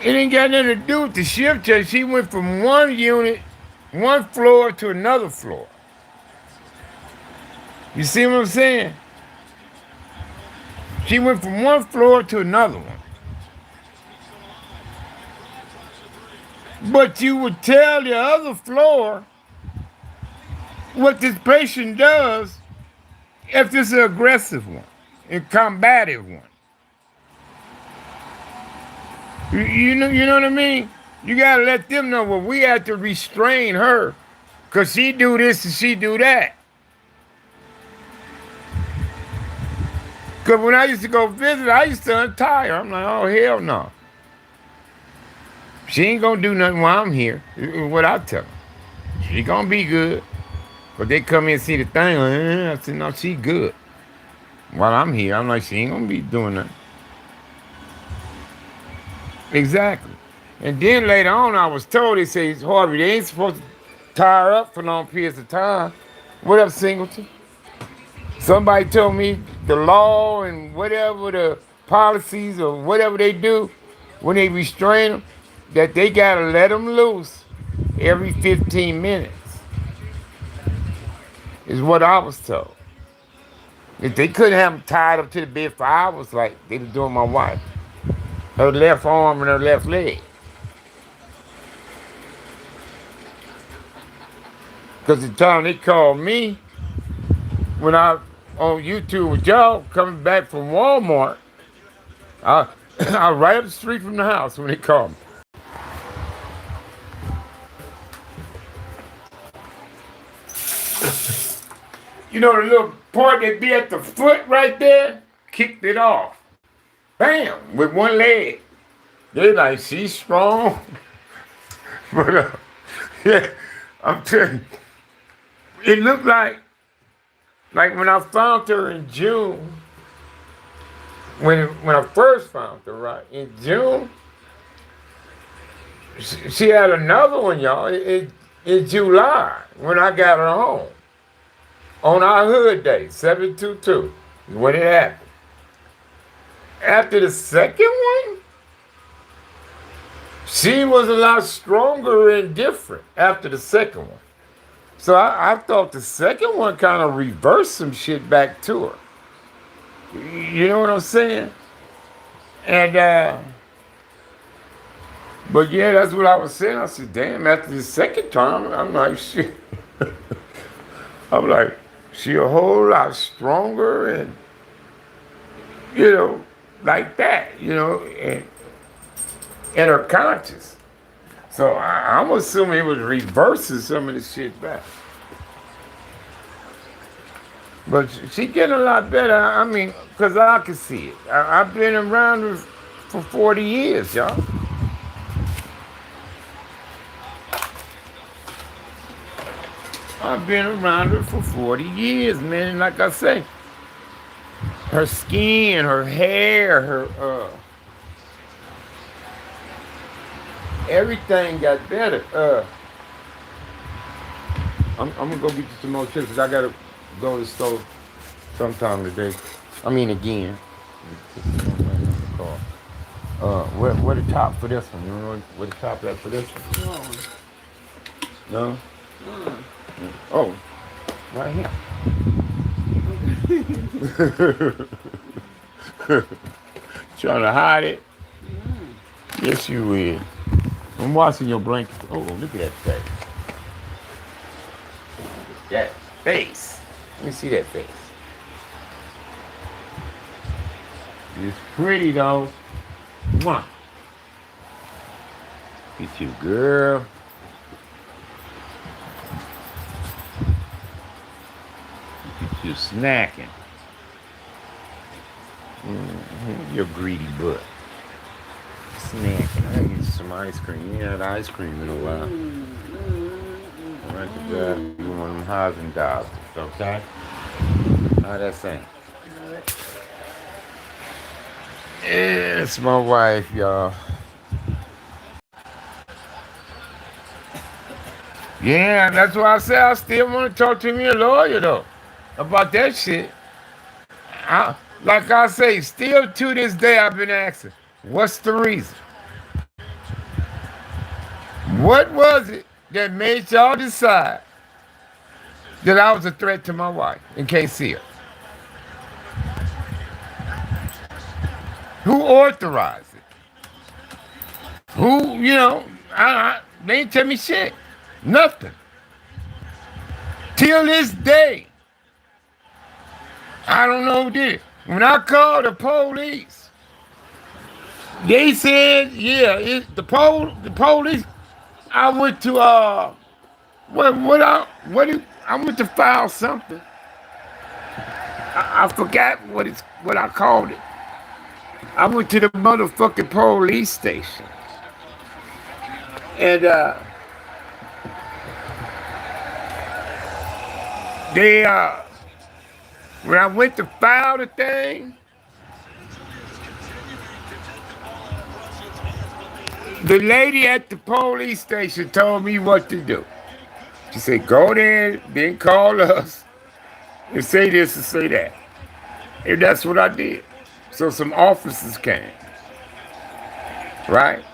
It ain't got nothing to do with the shift change. She went from one unit, one floor to another floor. You see what I'm saying? She went from one floor to another one. But you would tell the other floor what this patient does if this is an aggressive one, a combative one. You know what I mean? You gotta let them know, well, we have to restrain her because she do this and she do that. Because when I used to go visit, I used to untie her. I'm like, oh, hell no. She ain't gonna do nothing while I'm here. What I tell her. She gonna be good. But they come in and see the thing. I said, no, she good. While I'm here, I'm like, she ain't gonna be doing nothing. Exactly. And then later on, I was told, they say, Harvey, they ain't supposed to tie her up for long periods of time. What up, Singleton? Somebody told me the law and whatever the policies or whatever they do when they restrain them, that they gotta let them loose every 15 minutes, is what I was told. If they couldn't have them tied up to the bed for hours like they was doing my wife, her left arm and her left leg. Because the time they called me, when I on YouTube with y'all coming back from Walmart, I I was right up the street from the house when they called me. You know the little part that be at the foot right there? Kicked it off. Bam! With one leg. They like, she's strong. But yeah, I'm telling you, it looked like when I found her in June, when I first found her, right, in June, she had another one, y'all, in July, when I got her home. On our hood day, 7/22, when it happened. After the second one, she was a lot stronger and different after the second one. So I thought the second one kind of reversed some shit back to her. You know what I'm saying? And, but yeah, that's what I was saying. I said, damn, after the second time, I'm like, shit. I'm like, she a whole lot stronger and, you know, like that, you know, and her conscious. So I'm assuming it was reversing some of the shit back. But she getting a lot better. I mean, because I can see it. I've been around her for 40 years, y'all. I've been around her for 40 years, man. And like I say, her skin, her hair, her, everything got better. I'm gonna go get you some more chips because I gotta go to the store sometime today. I mean again. Where the top for this one? You know where the top at for this one? No. No? Oh, right here. Trying to hide it? Yes, you will. I'm washing your blanket. Oh, look at that face. That face. Let me see that face. It's pretty though. Mwah. Get you, girl. Get you snacking. Your greedy butt. Snacking. I gotta get some ice cream. You ain't had ice cream in a while. Right to grab you one of them Haagen Dazs, okay? How that sound? Yeah, it's my wife, y'all. Yeah, that's why I say I still want to talk to me a lawyer though about that shit. Like I say, still to this day I've been asking, what's the reason? What was it that made y'all decide that I was a threat to my wife and can't see her? Who authorized it? Who, you know, they ain't tell me shit. Nothing. Till this day, I don't know who did it. When I called the police, they said, yeah, the police, I went to, I went to file something. I forgot what I called it. I went to the motherfucking police station. And, when I went to file the thing, The lady at the police station told me what to do. She said, go there, then call us, and say this and say that. And that's what I did. So some officers came, right?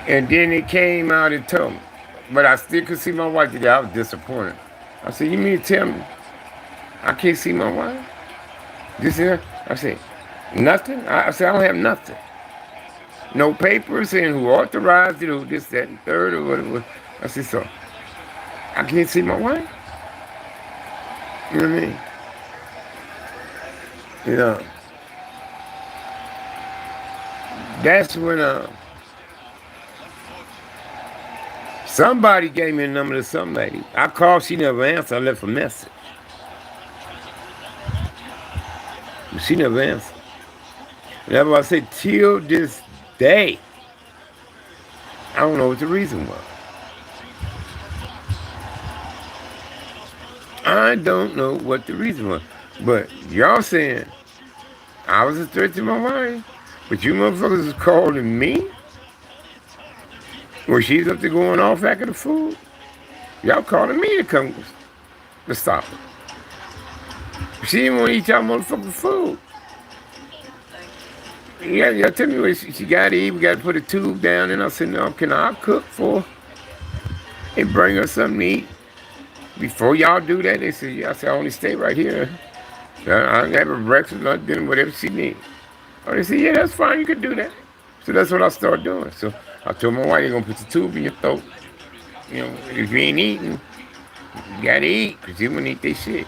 And then they came out and told me. But I still could see my wife today. I was disappointed. I said, you mean to tell me I can't see my wife? This here? I said, nothing? I said, I don't have nothing. No papers saying who authorized it, who this, that, and third, or whatever. I said, so I can't see my wife? You know what I mean? You know, that's when somebody gave me a number to some lady. I called, she never answered. I left a message. But she never answered. That's why I say, till this day, I don't know what the reason was. I don't know what the reason was. But y'all saying I was a threat to my wife, but you motherfuckers is calling me when she's up there going off after the food. Y'all calling me to come to stop her. She didn't want to eat y'all motherfucking food. Yeah, y'all tell me what she got to eat. We got to put a tube down. And I said, no, can I cook for her and bring her something to eat? Before y'all do that, they said, yeah. I said, I only stay right here. I have her breakfast, lunch, dinner, whatever she needs. Oh, they said, yeah, that's fine. You can do that. So that's what I started doing. So I told my wife, you're going to put the tube in your throat. You know, if you ain't eating, you got to eat, because you wouldn't eat this shit.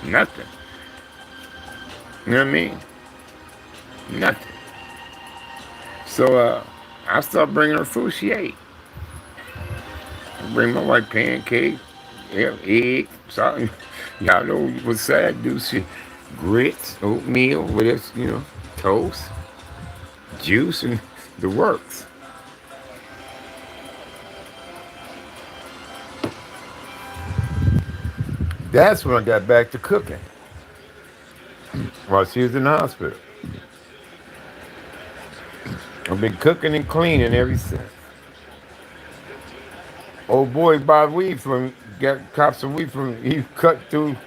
Nothing. You know what I mean? Nothing. So I started bringing her food. She ate. I bring my wife pancakes, eggs, something. Y'all know what sad do shit. Grits, oatmeal, whatever, you know, toast, juice, and the works. That's when I got back to cooking while she was in the hospital. I've been cooking and cleaning ever since. Old boy bought weed from, got cops some weed from, he cut through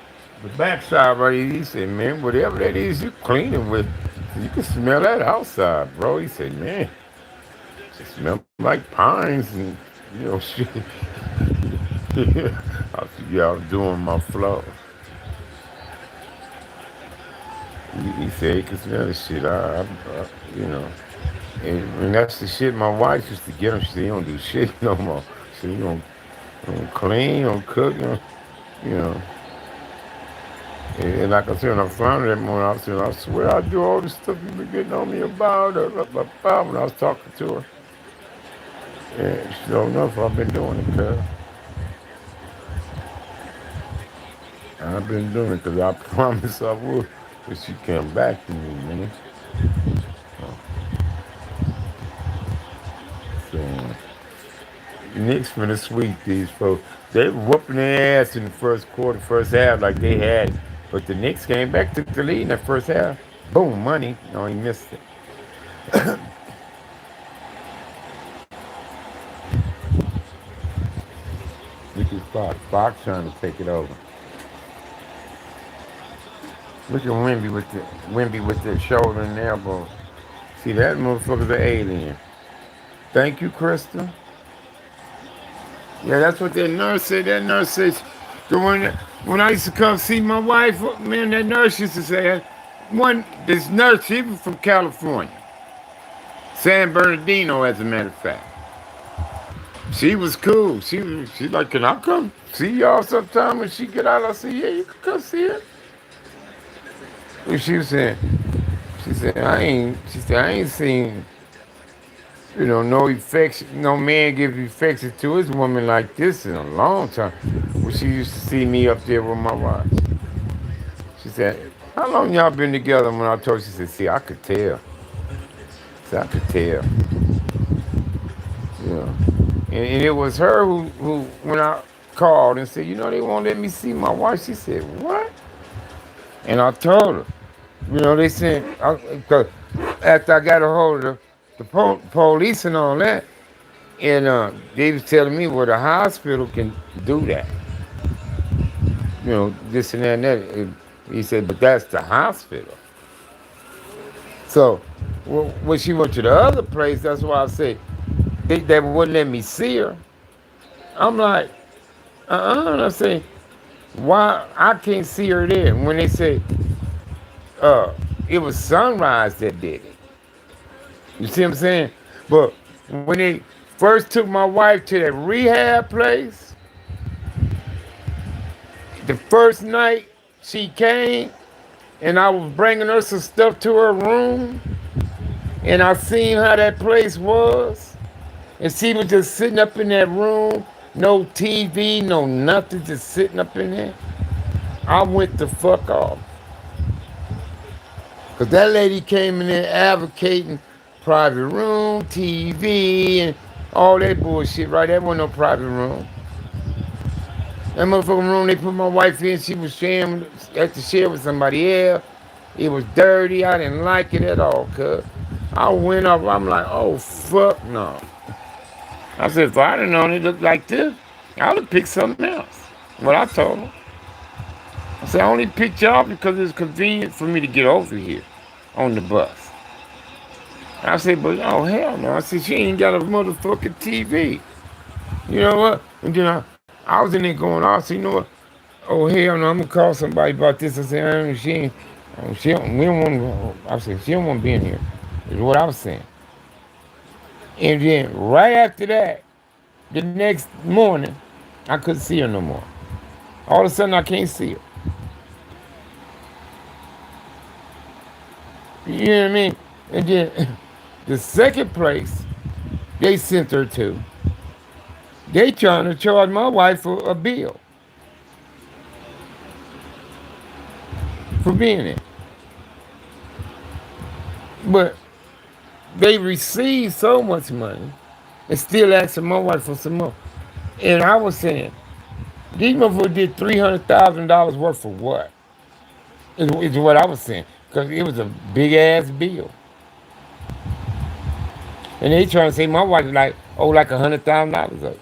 the backside right here. He said, man, whatever that is you cleaning with, you can smell that outside, bro. He said, man, it smells like pines and, you know, shit. I said, yeah, I was doing my flow. He said he could smell the shit. You know. And that's the shit my wife used to get him. She said, you don't do shit no more. She said, you don't clean, you don't cook, you know. And like I said, when I found her that morning, I said, I swear I do all this stuff you been getting on me about. When I was talking to her. And she don't know if I've been doing it, cuz. I've been doing it because I promised I would. But she came back to me, man. So, Knicks finna sweep these folks. They were whooping their ass in the first quarter, first half, like they had. But the Knicks came back, took the lead in that first half. Boom, money. No, he missed it. Look at Fox. Fox trying to take it over. Look at Wimby with the shoulder and elbow. See, that motherfucker's an alien. Thank you, Crystal. Yeah, that's what that nurse said. That nurse says, the one that, when I used to come see my wife, man, that nurse used to say, this nurse, she was from California. San Bernardino, as a matter of fact. She was cool. She like, can I come see y'all sometime when she get out? I said, yeah, you can come see her. And she said, I ain't seen, you know, no affection, no man give affection to his woman like this in a long time. Well, she used to see me up there with my wife. She said, how long y'all been together? When I told her, she said, see, I could tell. See, I could tell. You know. And it was her who, when I called and said, you know, they won't let me see my wife. She said, what? And I told her, you know, they said, after I got a hold of the police and all that, and they was telling me, well, the hospital can do that. This and that and that. He said, but that's the hospital. So when she went to the other place, that's why I said they wouldn't let me see her. I'm like, and I say, why I can't see her there? When they say, it was Sunrise that did it. You see what I'm saying? But when they first took my wife to that rehab place, the first night she came, and I was bringing her some stuff to her room, and I seen how that place was, and she was just sitting up in that room, no TV, no nothing, just sitting up in there. I went the fuck off. Because that lady came in there advocating private room, TV, and all that bullshit, right? That wasn't no private room. That motherfucking room they put my wife in, she was sharing, had to share with somebody else. It was dirty. I didn't like it at all, cuz. I went up, I'm like, oh, fuck no. I said, if I'd have known it looked like this, I would have picked something else. What I told her. I said, I only picked y'all because it's convenient for me to get over here on the bus. I said, but oh, hell no. I said, she ain't got a motherfucking TV. You know what? And then I was in there going, I said, you know what? Oh, hell no, I'm going to call somebody about this. I said, we don't want to, I said, she don't want to be in here, is what I was saying. And then right after that, the next morning, I couldn't see her no more. All of a sudden, I can't see her. You know what I mean? And then the second place they sent her to, they trying to charge my wife for a bill for being there. But they received so much money and still asking my wife for some more. And I was saying, these motherfuckers did $300,000 worth of what? Is what I was saying. Because it was a big ass bill. And they trying to say my wife like $100,000.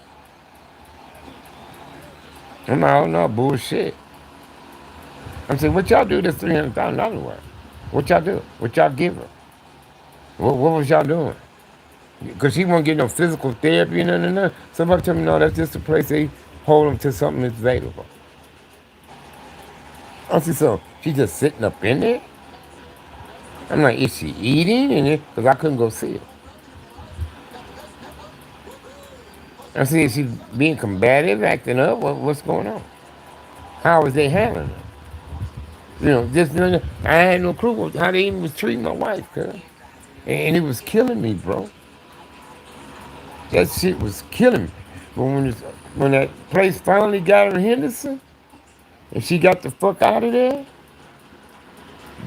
I'm like, oh no, bullshit. I'm saying, what y'all do this $300,000 worth? What y'all do? What y'all give her? What was y'all doing? Because she won't get no physical therapy and nothing. Somebody tell me, no, that's just a place they hold them till something is available. I said, so she just sitting up in there? I'm like, is she eating in it? Because I couldn't go see her. I said, is she being combative, acting up? What's going on? How was they handling her? I had no clue how they even was treating my wife, cuz. And it was killing me, bro. That shit was killing me. But when that place finally got her in Henderson, and she got the fuck out of there,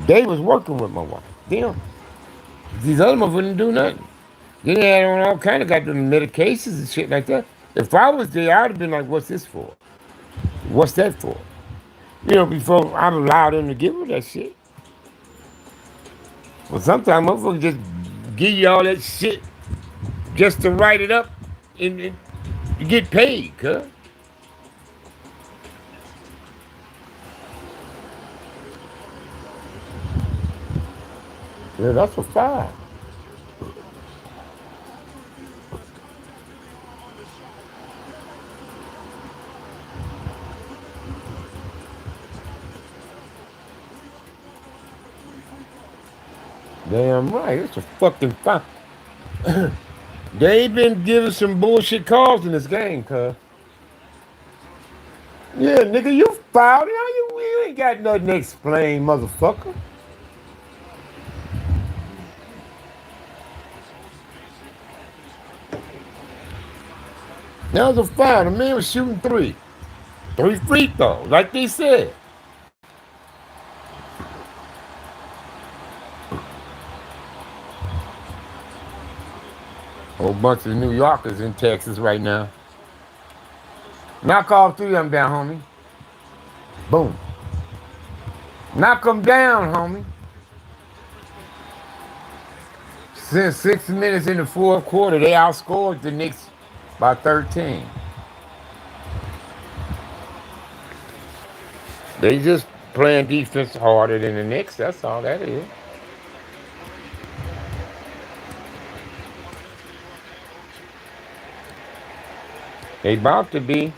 they was working with my wife. These other motherfuckers didn't do nothing. They had on all kind of goddamn medications and shit like that. If I was there, I'd have been like, what's this for? What's that for? Before I'd allow them to give her that shit. Well, sometimes motherfuckers just give you all that shit just to write it up and get paid, cuz. Yeah, that's a fact. Damn right, it's a fucking fact. They been giving some bullshit calls in this game, cuz. Yeah, nigga, you fouled it. You ain't got nothing to explain, motherfucker. That was a foul. The man was shooting three free throws, like they said. Whole bunch of New Yorkers in Texas right now. Knock all three of them down, homie. Boom. Knock them down, homie. Since 6 minutes in the fourth quarter, they outscored the Knicks by 13. They just playing defense harder than the Knicks. That's all that is. They about to be.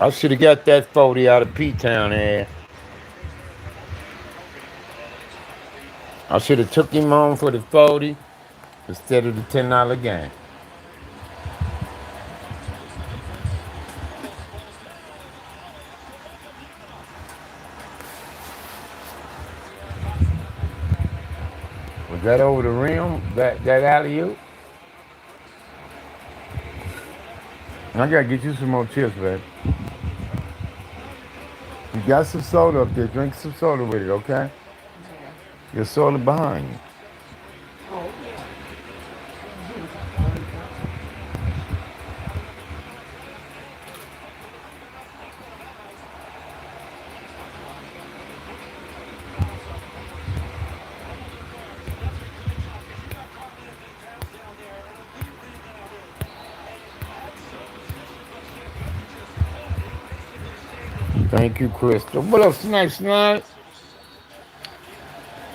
I should have got that 40 out of P-Town ass. I should have took him on for the 40 instead of the $10 game. Was that over the rim? That alley-oop? I gotta get you some more chips, baby. You got some soda up there. Drink some soda with it, okay? Your soda behind you. Oh, Thank you, Crystal. What up, Snipe Snipe?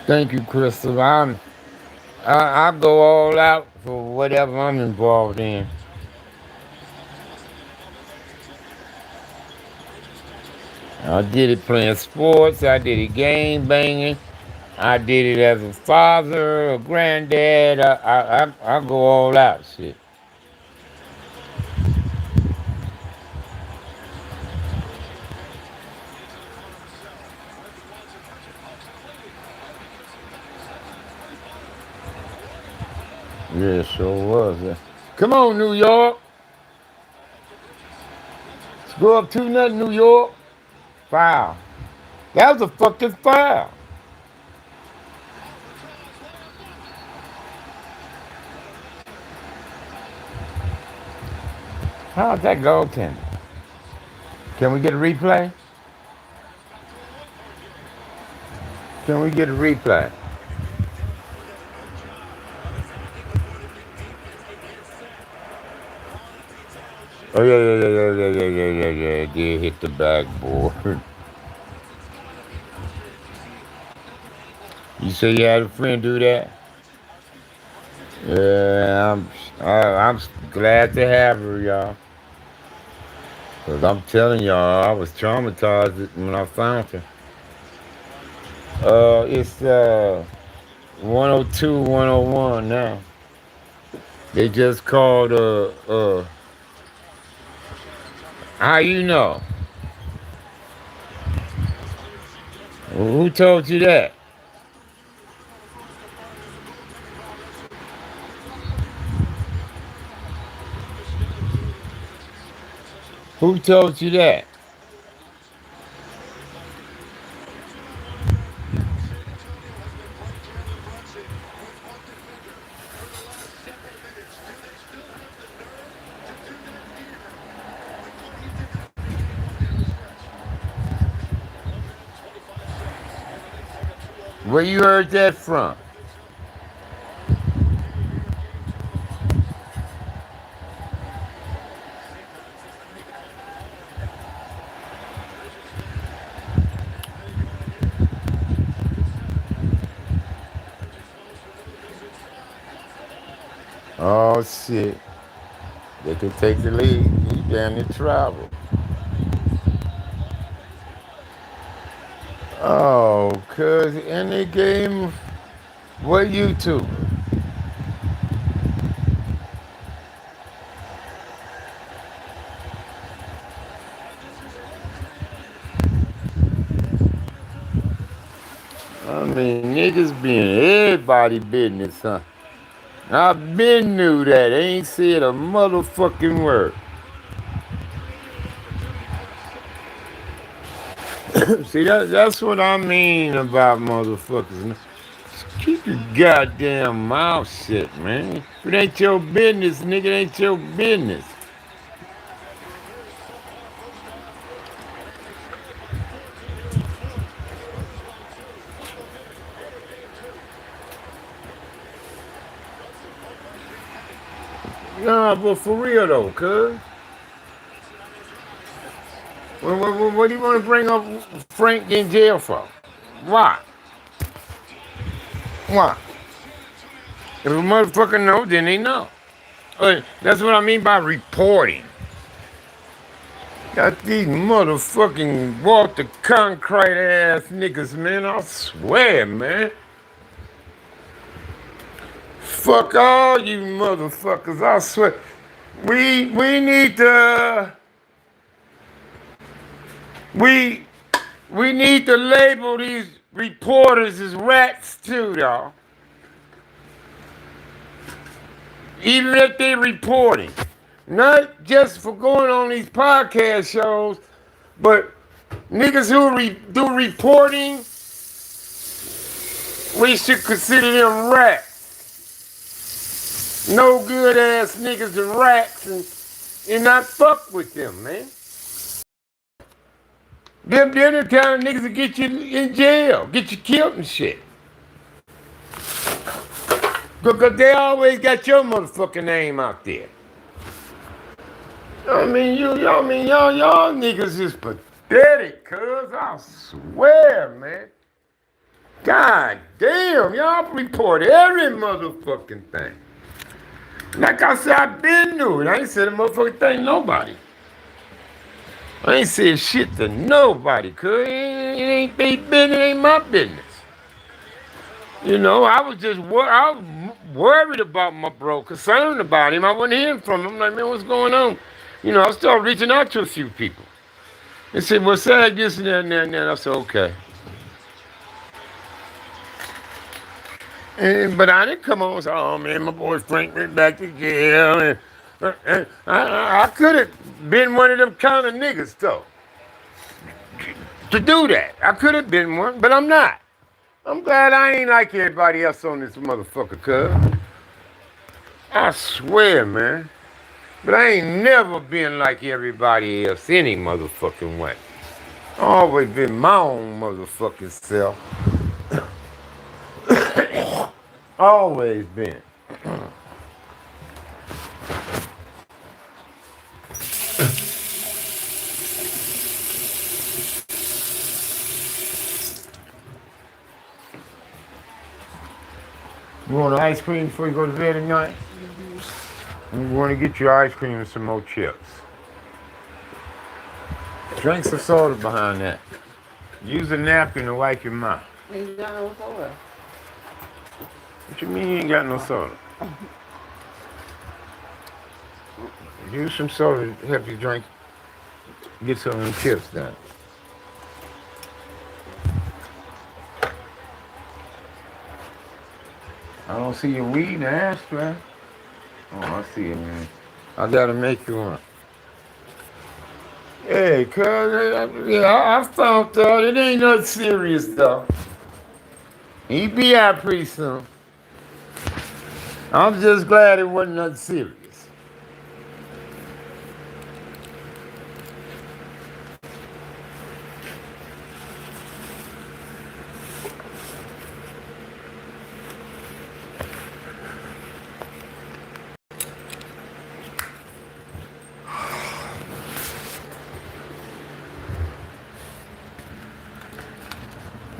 Thank you, Crystal. I go all out for whatever I'm involved in. I did it playing sports. I did it game banging. I did it as a father, a granddad. I go all out, shit. Yeah, sure was. Yeah. Come on, New York. Let's go up 2-0, New York. Foul. That was a fucking foul. How's that goaltender? Can we get a replay? Can we get a replay? Oh yeah. It did hit the backboard. You say you had a friend do that? Yeah, I'm glad to have her, y'all. Cause I'm telling y'all, I was traumatized when I found her. It's 102, 101 now. They just called how you know? Who told you that? Who told you that? Where you heard that from? Oh shit. They can take the lead. You damn near travel. Oh, cuz in the game, what YouTube? I mean, niggas being everybody business, huh? I been knew that. They ain't said a motherfucking word. See, that's what I mean about motherfuckers. Keep your goddamn mouth shut, man. If it ain't your business, nigga, it ain't your business. Nah, but for real though, cuz. What do you want to bring up Frank in jail for? Why? Why? If a motherfucker know, then they know. That's what I mean by reporting. Got these motherfucking Walter Concrete ass niggas, man. I swear, man. Fuck all you motherfuckers. I swear. We need to we need to label these reporters as rats too, y'all. Even if they're reporting. Not just for going on these podcast shows, but niggas who do reporting, we should consider them rats. No good ass niggas and rats and not fuck with them, man. They're the kind of niggas that get you in jail, get you killed and shit. Because they always got your motherfucking name out there. I mean, y'all niggas is pathetic, cuz. I swear, man. God damn, y'all report every motherfucking thing. Like I said, I been knew it. I ain't said a motherfucking thing to nobody. I ain't said shit to nobody, cuz. It ain't they business, it ain't my business. You know, I was worried about my bro, concerned about him. I wasn't hearing from him. I'm like, man, what's going on? You know, I started reaching out to a few people. They said, well, say this and that and that and that. I said, okay. But I didn't come on and say, oh, man, my boy Frank went back to jail. And I could have been one of them kind of niggas, though, to do that. I could have been one, but I'm not. I'm glad I ain't like everybody else on this motherfucker, cuz. I swear, man. But I ain't never been like everybody else any motherfucking way. I always been my own motherfucking self. Always been. You want ice cream before you go to bed tonight? You want to get your ice cream and some more chips. Drink some soda behind that. Use a napkin to wipe your mouth. You got no soda. What you mean you ain't got no soda? Use some soda to help you drink. Get some of them chips done. I don't see your weed in the ashtray. Oh, I see it, man. I gotta make you one. Hey, cuz, I found out it ain't nothing serious, though. He be out pretty soon. I'm just glad it wasn't nothing serious.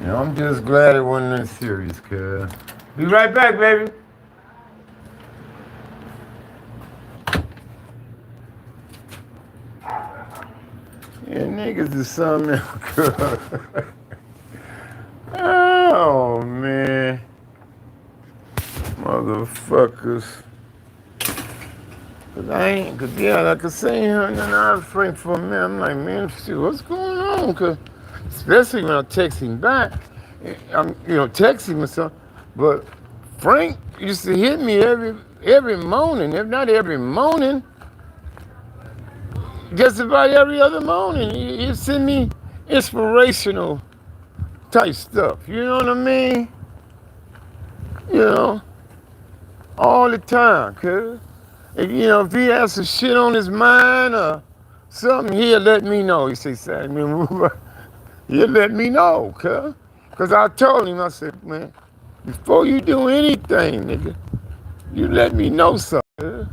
Yeah, I'm just glad it wasn't nothing serious, cuz. Be right back, baby. Yeah, niggas is something else. Oh, man. Motherfuckers. Cause yeah, like I say, and I was afraid for a minute. I'm like, man, shit, what's going on? Cause especially when I text him back, I'm, text him or something. But Frank used to hit me every morning, if not every morning, just about every other morning. He'd send me inspirational type stuff. You know what I mean? All the time, cuz. If he has some shit on his mind or something, he'll let me know. He said, he'll let me know, cuz. Because I told him, I said, man, before you do anything, nigga, you let me know something.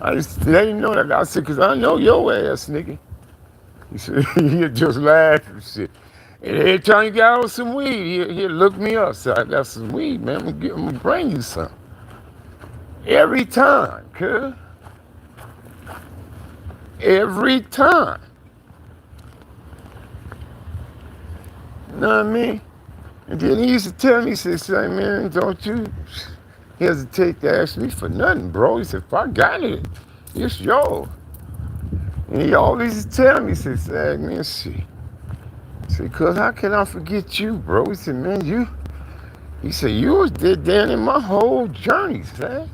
I just let him know that. I said, because I know your ass, nigga. He said, he'll just laugh and shit. And every time you got on some weed, he'll look me up. So I got some weed, man. I'm gonna bring you some. Every time, cuz. Every time. You know what I mean? And then he used to tell me, he said, say, man, don't you hesitate to ask me for nothing, bro. He said, if I got it, it's yours. And he always used to tell me, he said, say, man, shit. He said, cuz how can I forget you, bro? He said, man, he said, you was dead down in my whole journey, man.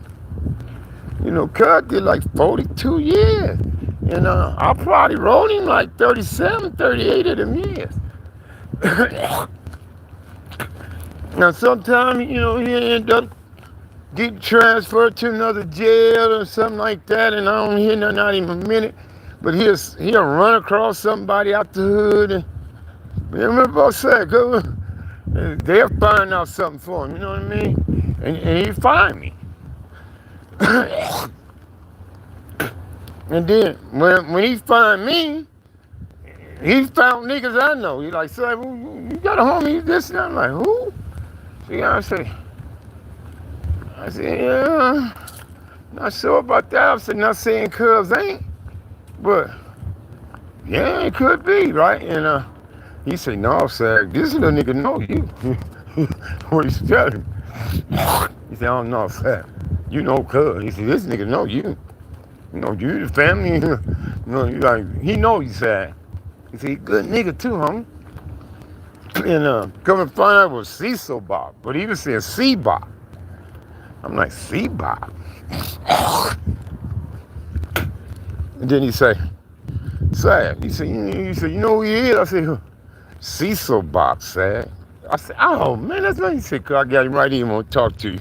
You know, cuz did like 42 years. And I probably rode him like 37, 38 of them years. Now, sometimes, you know, he'll end up getting transferred to another jail or something like that, and I don't hear nothing, not even a minute. But he'll run across somebody out the hood, and remember I said, they'll find out something for him, you know what I mean? And he'll find me. And then when he find me, he found niggas I know. He like, say, well, you got a homie, this and that. I'm like, who? See, I said, yeah, not sure about that. I said, not saying cuz ain't, but yeah, it could be, right? And he said, no, sir, this little nigga know you. What he's telling him. He said, oh, no, sir, you know cuz. He said, this nigga know you. You know, you the family. You know, you like, he know you, sir. He said, he good nigga too, homie. And come and find out it was Cecil Bob, but he was saying C Bob. I'm like, C Bob. And then he say, Sad. He said, you know who he is? I said, Cecil Bob, Sad. I said, oh man, that's what he said, cuz I got him right here, want to talk to you.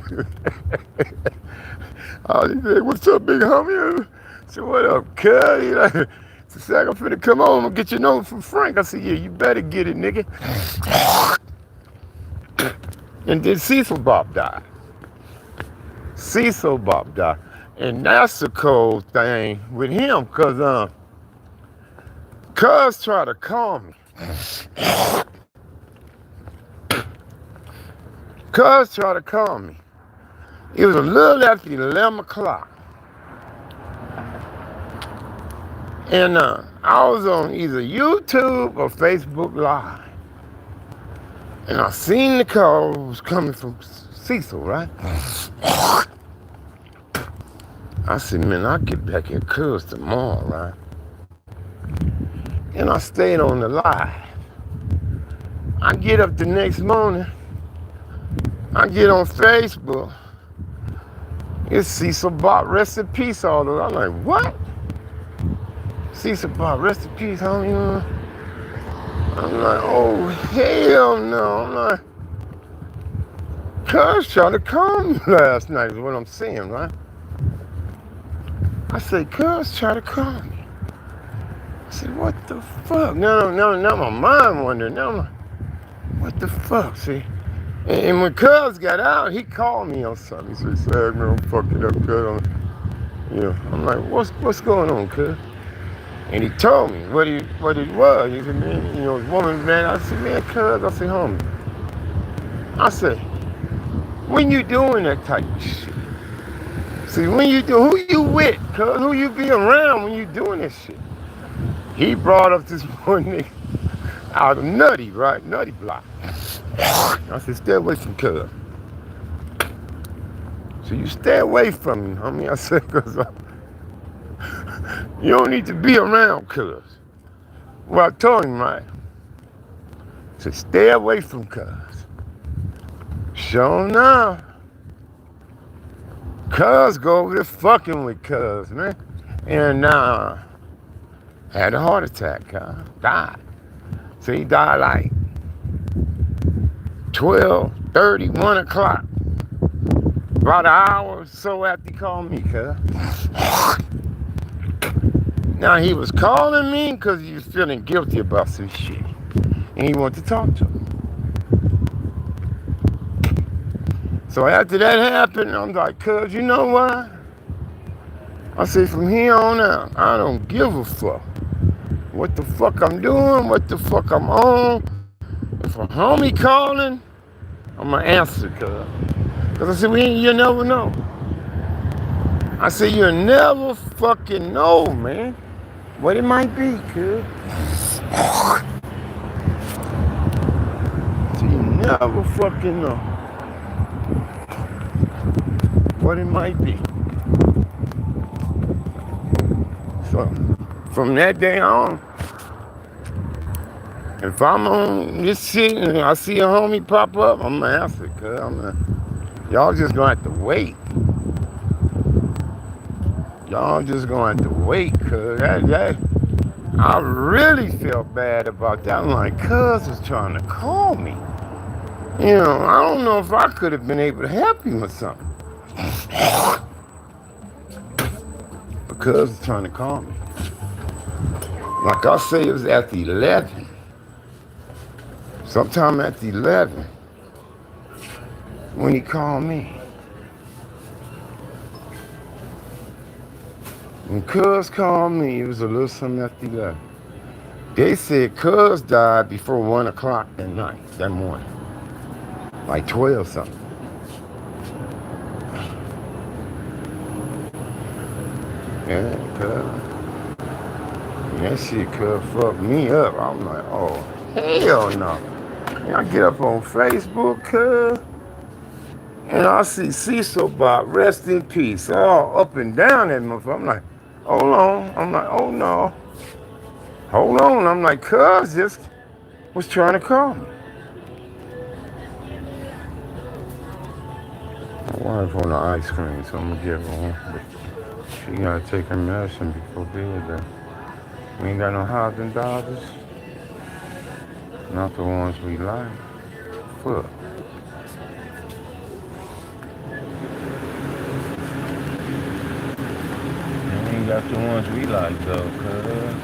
He said, what's up, big homie? I said, what up, cuz? He like, he said, I'm finna come home and get your number from Frank. I said, yeah, you better get it, nigga. And then Cecil Bob died. Cecil Bob died. And that's the cold thing with him, cuz cuz tried to call me. Cuz tried to call me. It was a little after 11 o'clock. And I was on either YouTube or Facebook Live. And I seen the call was coming from Cecil, right? I said, man, I'll get back at cuz tomorrow, right? And I stayed on the live. I get up the next morning. I get on Facebook. It's Cecil Bob, rest in peace, all of them. I'm like, what? Cecil Bob, rest in peace, homie. I'm like, oh, hell no. I'm like, cuz tried to call me last night is what I'm saying, right? I said, cuz tried to call me. I said, what the fuck? No, my mind wondering. Now I'm like, what the fuck, see? And when cuz got out, he called me on something. He said, man, I'm fucking up, cuz. I'm like, what's going on, cuz? And he told me what it was. He said, man, woman, man. I said, man, cuz. I said, homie. I said, when you doing that type of shit? See, when you do, who you with, cuz? Who you be around when you doing this shit? He brought up this one nigga out of Nutty, right? Nutty Block. I said, stay away from cuz. So you stay away from me, homie. I said, cuz you don't need to be around cuz. Well, I told him, right? I said, stay away from cuz. Sure enough. Cuz go over there fucking with cuz, man. And had a heart attack, died. So he died like 12:30, 1 o'clock. About an hour or so after he called me, cuz. Now he was calling me because he was feeling guilty about some shit. And he wanted to talk to me. So after that happened, I'm like, cuz, you know what? I say, from here on out, I don't give a fuck what the fuck I'm doing, what the fuck I'm on. If a homie calling, I'm gonna answer, cause I said, you never know. I said, you'll never fucking know, man, what it might be, cuz. So you never fucking know what it might be. So from that day on, if I'm on this shit and I see a homie pop up, I'm gonna answer, cuz y'all just gonna have to wait. Y'all just gonna have to wait, cuz that I really felt bad about that. I'm like, cuz was trying to call me. You know, I don't know if I could have been able to help him or something. But cuz was trying to call me. Like I say, it was after 11. Sometime after 11, when he called me. When cuz called me, it was a little something after 11. They said cuz died before 1 o'clock that night, that morning. Like 12 something. Yeah, cuz. That shit could fuck me up. I'm like, oh, hell no. And I get up on Facebook, cuz, and I see Cecil Bob, rest in peace, all up and down that motherfucker. I'm like, hold on. I'm like, oh no. Hold on. I'm like, cuz just was trying to call me. My wife on the ice cream, so I'm gonna give her one. But she gotta take her medicine before bed. We ain't got no housing dollars. Not the ones we like. Fuck. We ain't got the ones we like though, cuz.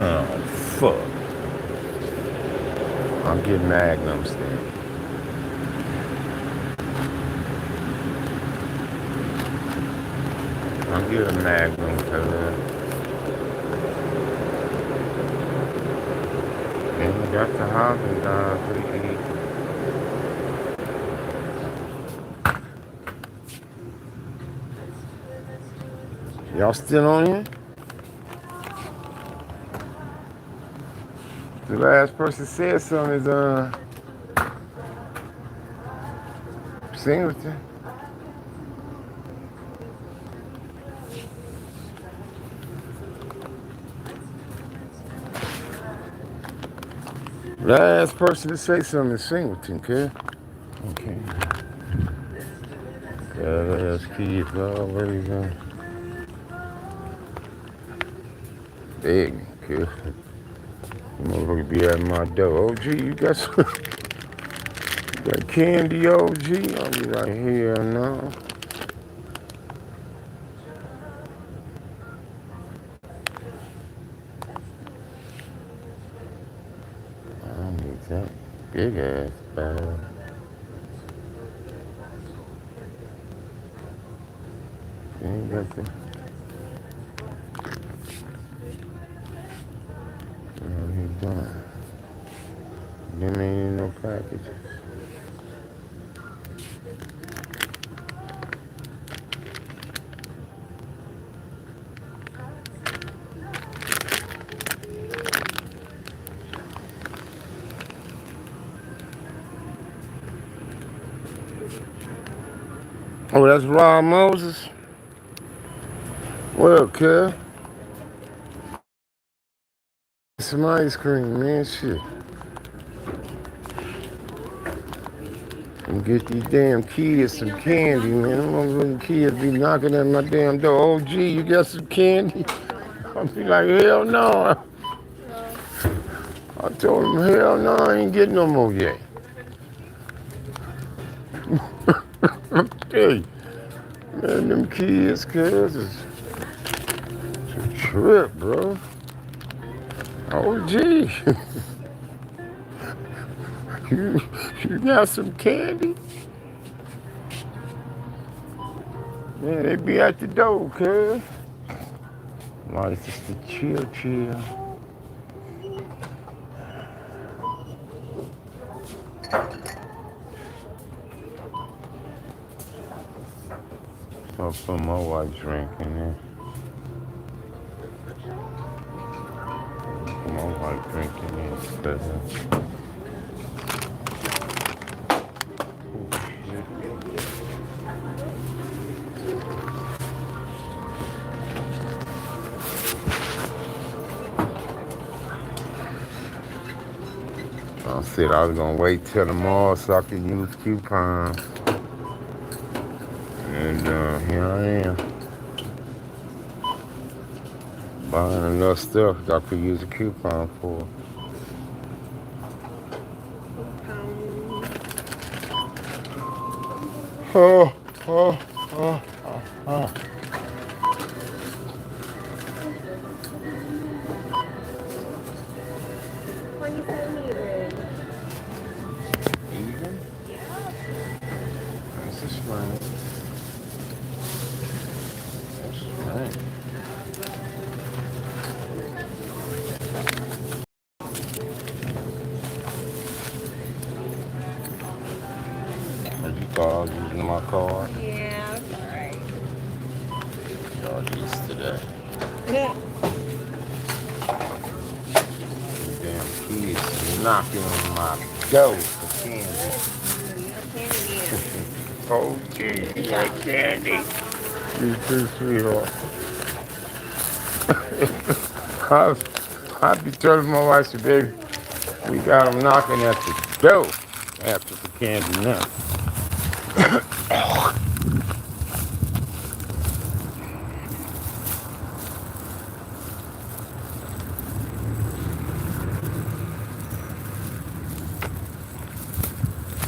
Oh, fuck. I'll get Magnums then. I'll get a Magnum, cuz. And we got the housing dollars we eat. Y'all still on here? The last person said something is Singleton. Last person to say something is Singleton, kid. Okay. Those kids already gone. Big, kid. Motherfucker be at my door. OG, you got some, you got candy, OG? I'll be like, hell no. I don't need that big ass bag. You ain't got that. What he doing? Them ain't in no packages. Oh, that's Rob Moses? What up, kid? Some ice cream, man, shit. And get these damn kids some candy, man. Them motherfucking kids be knocking at my damn door. OG, you got some candy? I'll be like, hell no. I told him, hell no, I ain't getting no more yet. Hey, man, them kids, cuz, it's a trip, bro. OG. you got some candy? Yeah, they be at the door, cuz. Like, it's just a chill. I'll put my white drink in there. Put my white drink in there instead of. I said I was gonna wait till tomorrow so I could use coupons. And here I am. Buying enough stuff that I could use a coupon for. Oh, oh, oh, oh. Why you so muted? Even? This is fine. That's fine. You thought I was using my card? Yeah, that's alright. Y'all used to that. Damn kids knocking on my door for candy. Oh, gee, you like candy? You too, sweetheart. I be telling my wife, say, baby, we got them knocking at the door after the candy now.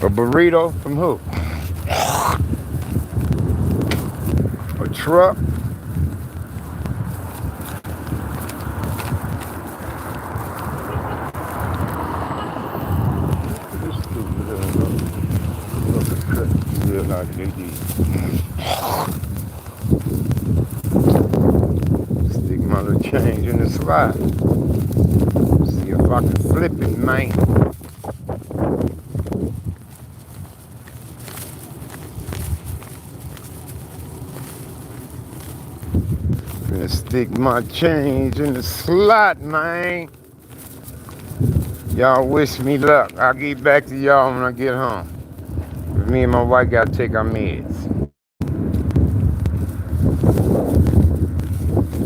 A burrito from who? A truck? Feel like they did. Stick my little change in the slide. See if I can flip it, man. Gonna stick my change in the slot, man. Y'all wish me luck. I'll get back to y'all when I get home. Me and my wife gotta take our meds.